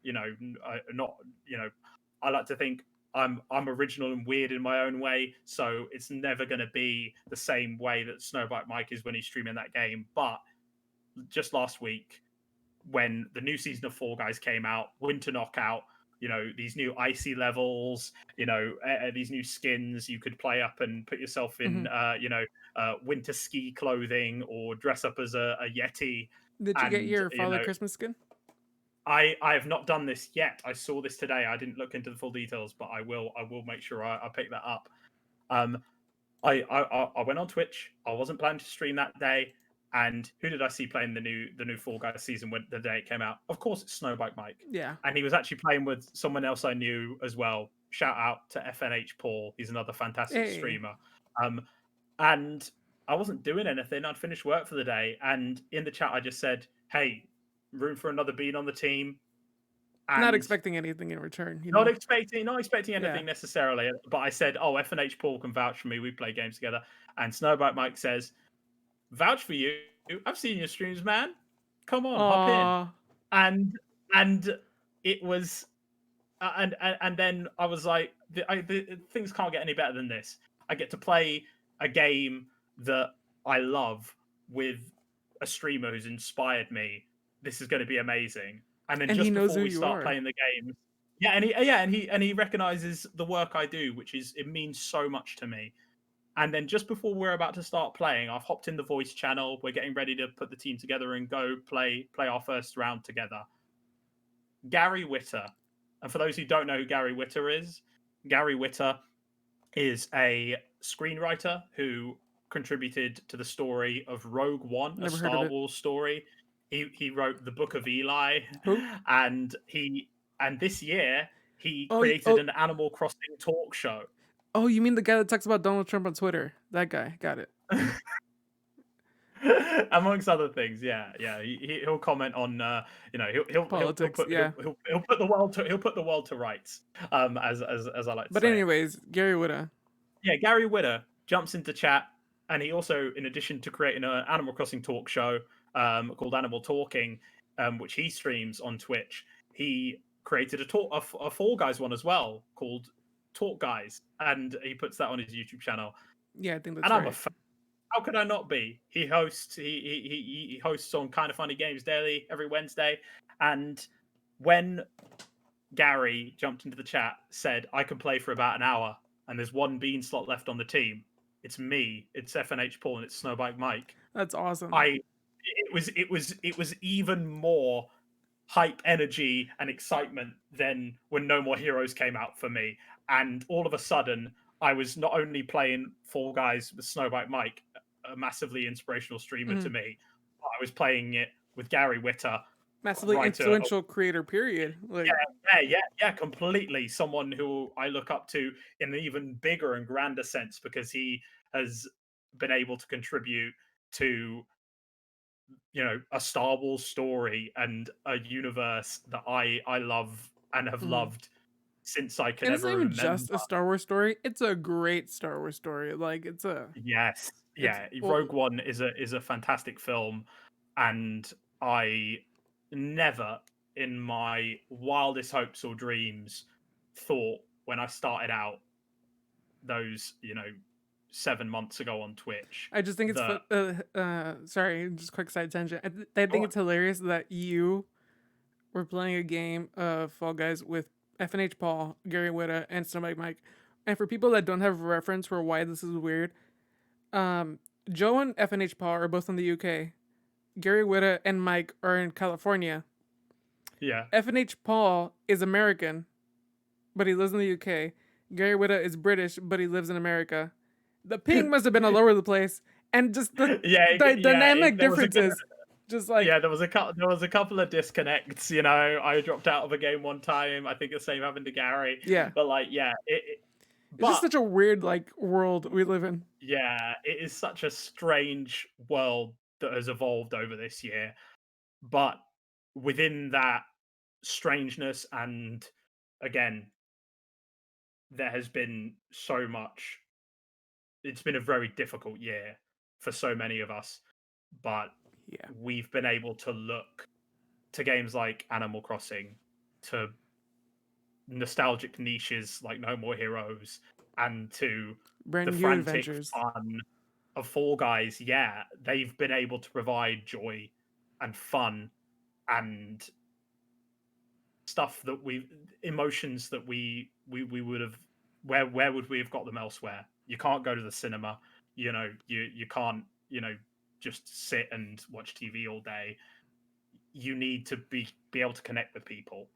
Not I like to think I'm original and weird in my own way, so it's never going to be the same way that Snowbike Mike is when he's streaming that game. But just last week, when the new season of Fall Guys came out, Winter Knockout, these new icy levels, these new skins you could play up and put yourself in, Mm-hmm. winter ski clothing or dress up as a Yeti. Did you get And, your Father Christmas skin? I have not done this yet. I saw this today. I didn't look into the full details, but I will make sure I pick that up. Um, I went on Twitch. I wasn't planning to stream that day. And who did I see playing the new Fall Guys season when the day it came out? Of course, it's Snowbike Mike, Yeah. and he was actually playing with someone else I knew as well. Shout out to FNH Paul. He's another fantastic Hey. streamer. And I wasn't doing anything. I'd finished work for the day, and in the chat I just said, "Hey, room for another bean on the team." Not And expecting anything in return, not expecting Yeah. anything necessarily, but I said, "Oh, FNH Paul can vouch for me. We play games together." And Snowbike Mike says, "Vouch for you. I've seen your streams, man. Come on, hop in." Aw. And it was, and then I was like, things can't get any better than this. I get to play a game that I love with a streamer who's inspired me. This is going to be amazing. And then And he just knows before who we you start are. playing the game, and he recognizes the work I do, which is it means so much to me. And then just before we're about to start playing, I've hopped in the voice channel. We're getting ready to put the team together and go play our first round together. Gary Whitta. And for those who don't know who Gary Whitta is, Gary Whitta is a screenwriter who contributed to the story of Rogue One, Never a heard of Star it. Wars story. He wrote the Book of Eli, Who? and this year he Oh, created an Animal Crossing talk show. oh, you mean the guy that talks about Donald Trump on Twitter? That guy. Got it. Amongst other things, yeah. He'll comment on, Politics, yeah. he'll put the world to rights, as I like to But say. anyways, Gary Whitta. Yeah, Gary Whitta jumps into chat, and he also, in addition to creating an Animal Crossing talk show called Animal Talking, which he streams on Twitch, he created a Fall Guys one as well called Talk Guys, and he puts that on his YouTube channel. Yeah, I think that's And right. I'm a fan. How could I not be? He hosts on Kind of Funny Games Daily every Wednesday, and when Gary jumped into the chat, said I can play for about an hour, and there's one bean slot left on the team. It's me. It's FNH Paul, and it's Snowbike Mike. That's awesome. It was even more hype, energy, and excitement than when No More Heroes came out for me. And all of a sudden, I was not only playing Fall Guys with Snowbike Mike, a massively inspirational streamer to me, but I was playing it with Gary Whitta, massively influential creator. Period. Like, yeah, completely. Someone who I look up to in an even bigger and grander sense because he has been able to contribute to a Star Wars story and a universe that I love and have loved since I can and it's ever not even remember. just a Star Wars story. It's a great Star Wars story. Like it's a Yes, yeah. Rogue One is a fantastic film, and I never in my wildest hopes or dreams thought when I started out those 7 months ago on Twitch. I just think it's sorry, just quick side tangent. I think it's hilarious that you were playing a game of Fall Guys with FNH Paul, Gary Whitta, and Snowbike Mike. And for people that don't have a reference for why this is weird, Joe and FNH Paul are both in the UK. Gary Whitta and Mike are in California. Yeah. FNH Paul is American, but he lives in the UK. Gary Whitta is British, but he lives in America. The ping must have been all over the place, and just the dynamic differences. Just like there was a couple of disconnects. I dropped out of a game one time. I think the same happened to Gary. Yeah, but it's just such a weird world we live in. Yeah, it is such a strange world that has evolved over this year. But within that strangeness, and again, there has been so much. It's been a very difficult year for so many of us, but we've been able to look to games like Animal Crossing, to nostalgic niches like No More Heroes, and to brand the new frantic adventures. fun of Fall Guys. Yeah, they've been able to provide joy and fun and stuff that emotions that we would have. Where would we have got them elsewhere? You can't go to the cinema. You can't just sit and watch TV all day. You need to be able to connect with people,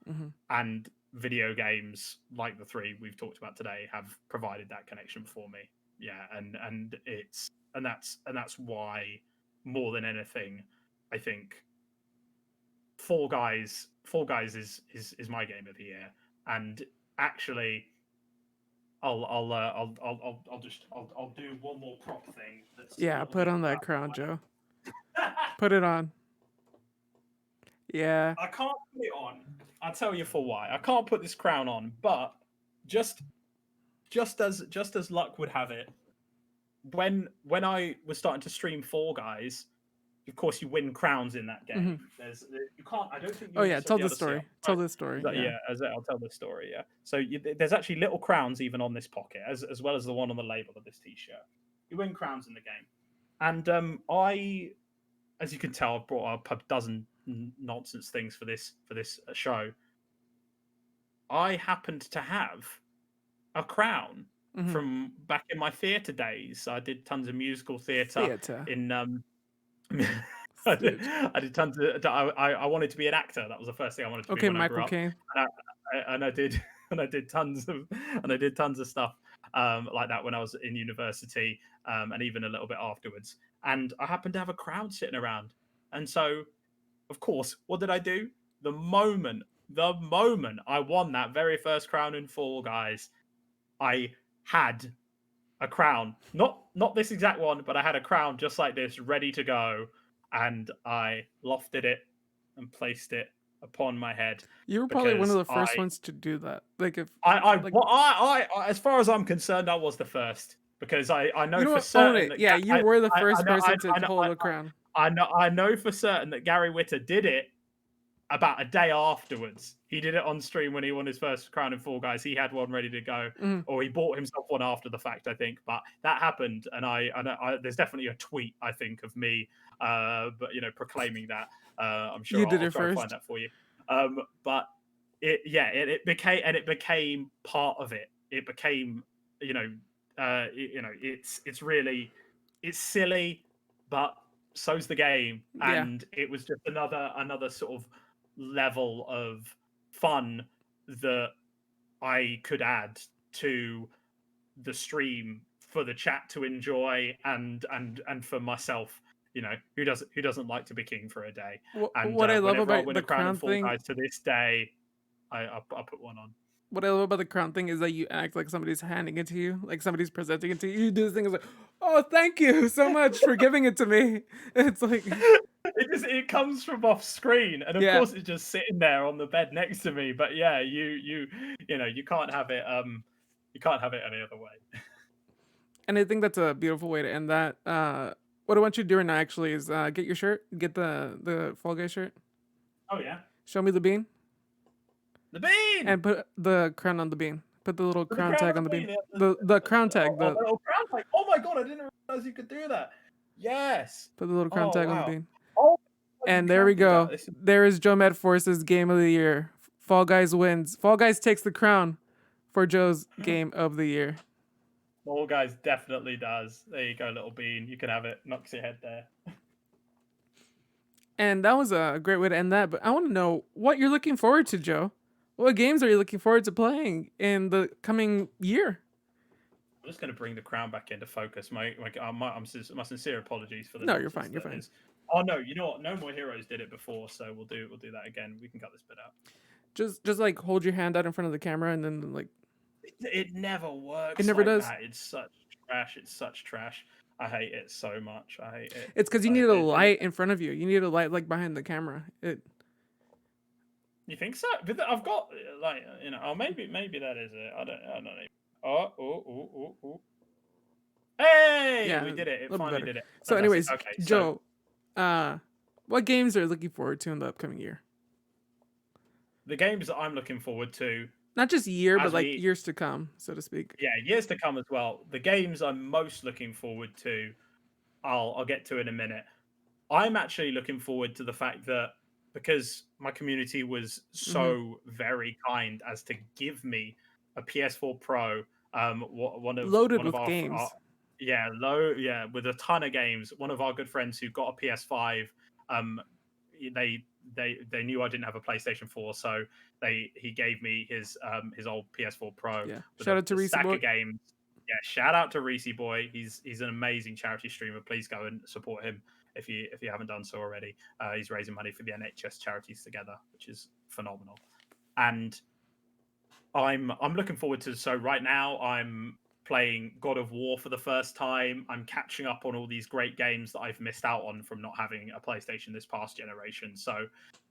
and video games like the three we've talked about today have provided that connection for me. Yeah, and that's why, more than anything, I think Fall Guys is my game of the year. And actually, I'll do one more prop thing. Put on that crown, Joe. Put it on. Yeah. I can't put it on. I'll tell you for why. I can't put this crown on, but just as luck would have it, when I was starting to stream Fall Guys, of course you win crowns in that game. You can't. I don't think. Tell the story. Tell the story. I'll tell the story. Yeah. So there's actually little crowns even on this pocket, as well as the one on the label of this T-shirt. You win crowns in the game, And I, as you can tell, I've brought up a dozen nonsense things for this show. I happened to have a crown Mm-hmm. from back in my theatre days. I did tons of musical theatre Theater. in Dude. I did tons of. I wanted to be an actor. That was the first thing I wanted to be Okay, when I grew Michael up, Caine. and I did and I did tons of stuff like that when I was in university, and even a little bit afterwards. And I happened to have a crowd sitting around, and so of course, what did I do? The moment I won that very first crown in Fall Guys, I had a crown. Not this exact one, but I had a crown just like this, ready to go, and I lofted it and placed it upon my head You were probably one of because the first ones to do that. Like if like as far as I'm concerned, I was the first because I know you know for what, own certain it. that Yeah, you were the I first know person to hold a crown. I know for certain that Gary Whitta did it about a day afterwards. He did it on stream when he won his first crown in Fall Guys. He had one ready to go, Mhm. or he bought himself one after the fact, I think. But that happened, and there's definitely a tweet I think of me, but proclaiming that. I'm sure You did I'll it try and find first. that for you. But it became part of it. It became it's really it's silly, but so's the game, Yeah. and it was just another sort of level of fun that I could add to the stream for the chat to enjoy and for myself. Who doesn't like to be king for a day? And What I love whenever I about win the a crown in crown Fall thing, Guys to this day, I'll put one on. what I love about the crown thing is that you act like somebody's handing it to you, like somebody's presenting it to you. You do this thing is like, oh, thank you so much for giving it to me. It's like, It comes from off screen, and of yeah. course it's just sitting there on the bed next to me. But yeah, you can't have it any other way. And I think that's a beautiful way to end that. What I want you to do right now actually is get your shirt, get the Fall Guy shirt, Oh yeah, show me the bean, the bean. and put the crown on the bean. Put the little Put the crown crown tag on on the the bean. bean. The crown tag. The little crown tag. Oh my god, I didn't realize you could do that. Yes. Put the little crown Oh tag on the wow. bean. Oh, you And there can we do that. go. There is Joe Medforce's game of the year. Fall Guys wins. Fall Guys takes the crown for Joe's game of the year. Fall Guys definitely does. There you go, little bean. You can have it. Knocks your head there. And that was a great way to end that. But I want to know what you're looking forward to, Joe. What games are you looking forward to playing in the coming year? I'm just going to bring the crown back into focus. My sincere apologies for the. No, you're fine. You're fine. Oh no, you know what? No More Heroes did it before, so we'll do that again. We can cut this bit out. Just like hold your hand out in front of the camera and then like. It never works. It never like does. That. It's such trash. It's such trash. I hate it so much. I hate it. It's because you need a light in front of you. You need a light like behind the camera. You think so? But I've got Oh, maybe that is it. I don't know. Oh. Hey, yeah, we did it. It finally did it. So, anyways, okay, Joe, what games are you looking forward to in the upcoming year? The games that I'm looking forward to, not just year, but like years to come, so to speak. Yeah, years to come as well. The games I'm most looking forward to, I'll get to in a minute. I'm actually looking forward to the fact that because my community was so very kind as to give me a PS4 Pro, loaded with games. With a ton of games. One of our good friends who got a PS5, they knew I didn't have a PlayStation 4, so he gave me his old PS4 Pro. Yeah, shout out to Reese Boy. Games. Yeah, shout out to Reese Boy. He's an amazing charity streamer. Please go and support him if you haven't done so already. He's raising money for the NHS Charities Together, which is phenomenal. And I'm looking forward to. So right now I'm playing God of War for the first time. I'm catching up on all these great games that I've missed out on from not having a PlayStation this past generation. So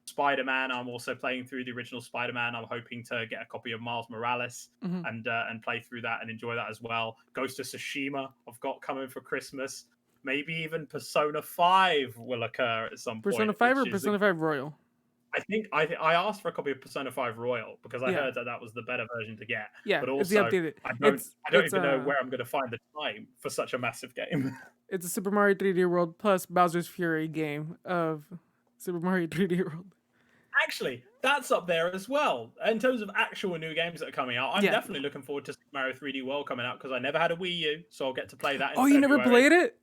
Spider-Man, I'm also playing through the original Spider-Man. I'm hoping to get a copy of Miles Morales and play through that and enjoy that as well. Ghost of Tsushima, I've got coming for Christmas. Maybe even Persona 5 will occur at some point. Persona 5 or Persona 5 Royal? I think I asked for a copy of Persona 5 Royal because I heard that was the better version to get. Yeah, but also it's the updated. I don't even know where I'm going to find the time for such a massive game. It's a Super Mario 3D World plus Bowser's Fury game of Super Mario 3D World. Actually, that's up there as well. In terms of actual new games that are coming out, I'm Yeah. definitely looking forward to Super Mario 3D World coming out because I never had a Wii U, so I'll get to play that in Oh, you never February. played it?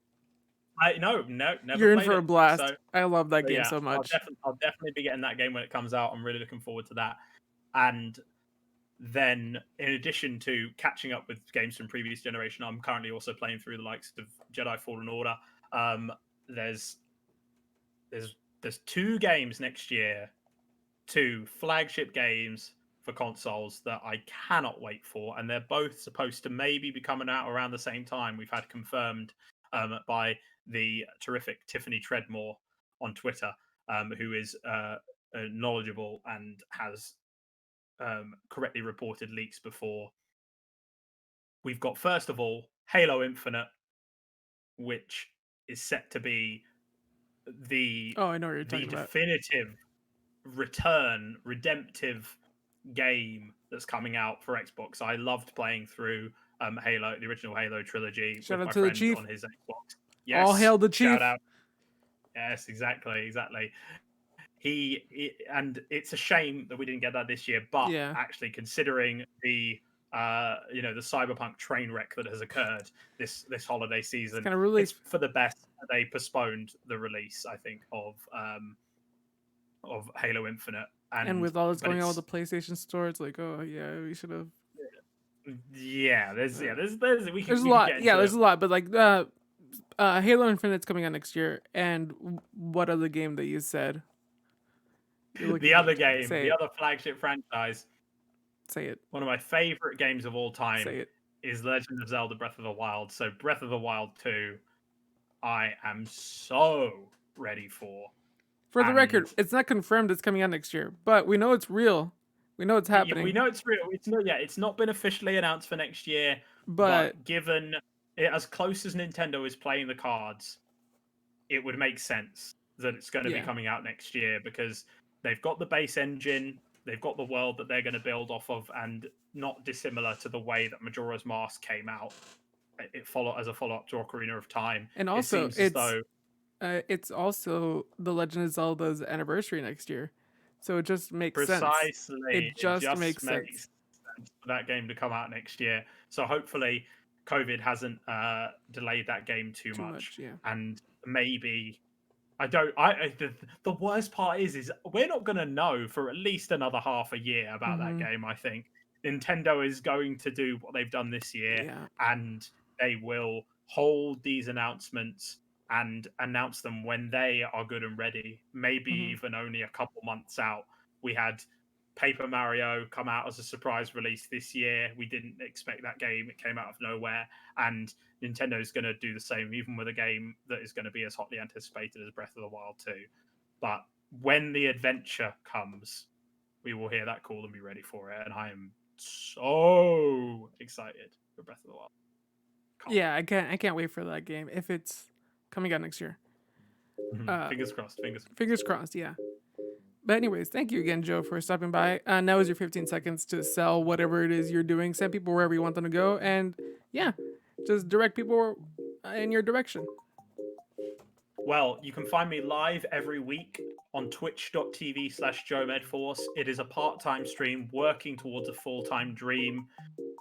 No, never You're in played for it. a blast. So, I love that so game yeah, so much. I'll definitely be getting that game when it comes out. I'm really looking forward to that. And then, in addition to catching up with games from previous generation, I'm currently also playing through the likes of Jedi Fallen Order. There's 2 games next year, 2 flagship games for consoles that I cannot wait for, and they're both supposed to maybe be coming out around the same time. We've had confirmed by the terrific Tiffany Treadmore on Twitter, who is knowledgeable and has correctly reported leaks before. We've got, first of all, Halo Infinite, which is set to be the I know what you're talking about. definitive redemptive game that's coming out for Xbox. I loved playing through Halo, the original Halo trilogy, Shout with out my to the friend Chief. on his Xbox. Yes, All hail the Chief. shout out. Yes, exactly. And it's a shame that we didn't get that this year, but Yeah. actually considering the the cyberpunk train wreck that has occurred this holiday season, Kind of relief. it's for the best that they postponed the release, I think, of Halo Infinite. And with all that's going on with the PlayStation Store, it's like, oh yeah, we should have. Yeah, there's a lot. Yeah, there's a lot, but like Halo Infinite's coming out next year, and what other game that you said? The other flagship franchise. Say it. One of my favorite games of all time. Say it. Is Legend of Zelda Breath of the Wild. So Breath of the Wild 2, I am so ready for. For the record, it's not confirmed it's coming out next year, but we know it's real. We know it's happening. We know it's real. It's not been officially announced for next year, but given it as close as Nintendo is playing the cards, it would make sense that it's going to be coming out next year because they've got the base engine, they've got the world that they're going to build off of, and not dissimilar to the way that Majora's Mask came out. It followed as a follow-up to Ocarina of Time. And also, it's also the Legend of Zelda's anniversary next year, so it just makes sense. Precisely, it just makes sense for that game to come out next year. So hopefully, COVID hasn't delayed that game too much. Yeah. And maybe the worst part is we're not going to know for at least another half a year about that game. I think Nintendo is going to do what they've done this year, and they will hold these announcements and announce them when they are good and ready, maybe even only a couple months out. We had Paper Mario come out as a surprise release this year. We didn't expect that game. It came out of nowhere. And Nintendo is going to do the same, even with a game that is going to be as hotly anticipated as Breath of the Wild 2. But when the adventure comes, we will hear that call and be ready for it. And I am so excited for Breath of the Wild. I can't wait for that game if it's coming out next year. Fingers crossed. Fingers crossed. Yeah. But anyways, thank you again, Joe, for stopping by. Now is your 15 seconds to sell whatever it is you're doing. Send people wherever you want them to go, and just direct people in your direction. Well, you can find me live every week on twitch.tv/Joe Medforce. It is a part-time stream working towards a full-time dream.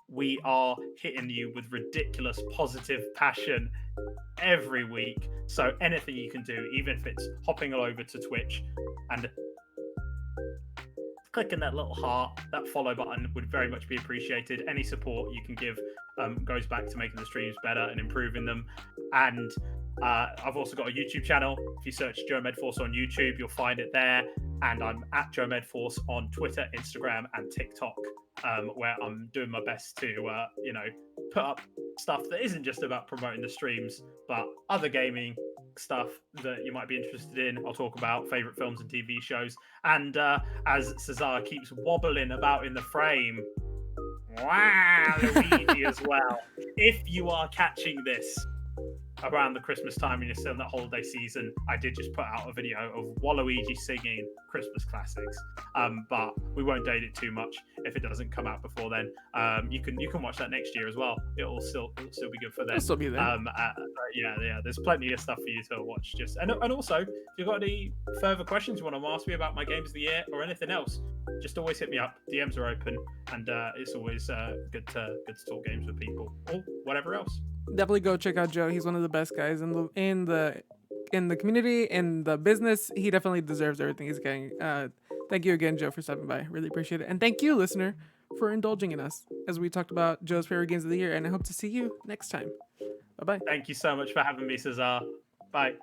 We are hitting you with ridiculous positive passion every week. So anything you can do, even if it's hopping over to Twitch and clicking that little heart, that follow button would very much be appreciated. Any support you can give goes back to making the streams better and improving them. And I've also got a YouTube channel. If you search Joe Medforce on YouTube, you'll find it there. And I'm at Joe Medforce on Twitter, Instagram, and TikTok, where I'm doing my best to, put up stuff that isn't just about promoting the streams, but other gaming stuff that you might be interested in. I'll talk about favorite films and TV shows. And as Cesar keeps wobbling about in the frame, wow, Luigi as well. If you are catching this around the Christmas time and you're still in that holiday season, I did just put out a video of Waluigi singing Christmas classics. But we won't date it too much if it doesn't come out before then. You can watch that next year as well. It'll still be good for then. It'll still be there. Yeah. There's plenty of stuff for you to watch. And also, if you've got any further questions you want to ask me about my games of the year or anything else, just always hit me up. DMs are open, and it's always good to talk games with people or whatever else. Definitely go check out Joe. He's one of the best guys in the community, in the business. He definitely deserves everything he's getting. Thank you again, Joe, for stopping by. Really appreciate it. And thank you, listener, for indulging in us as we talked about Joe's favorite games of the year. And I hope to see you next time. Bye-bye. Thank you so much for having me, Cesar. Bye.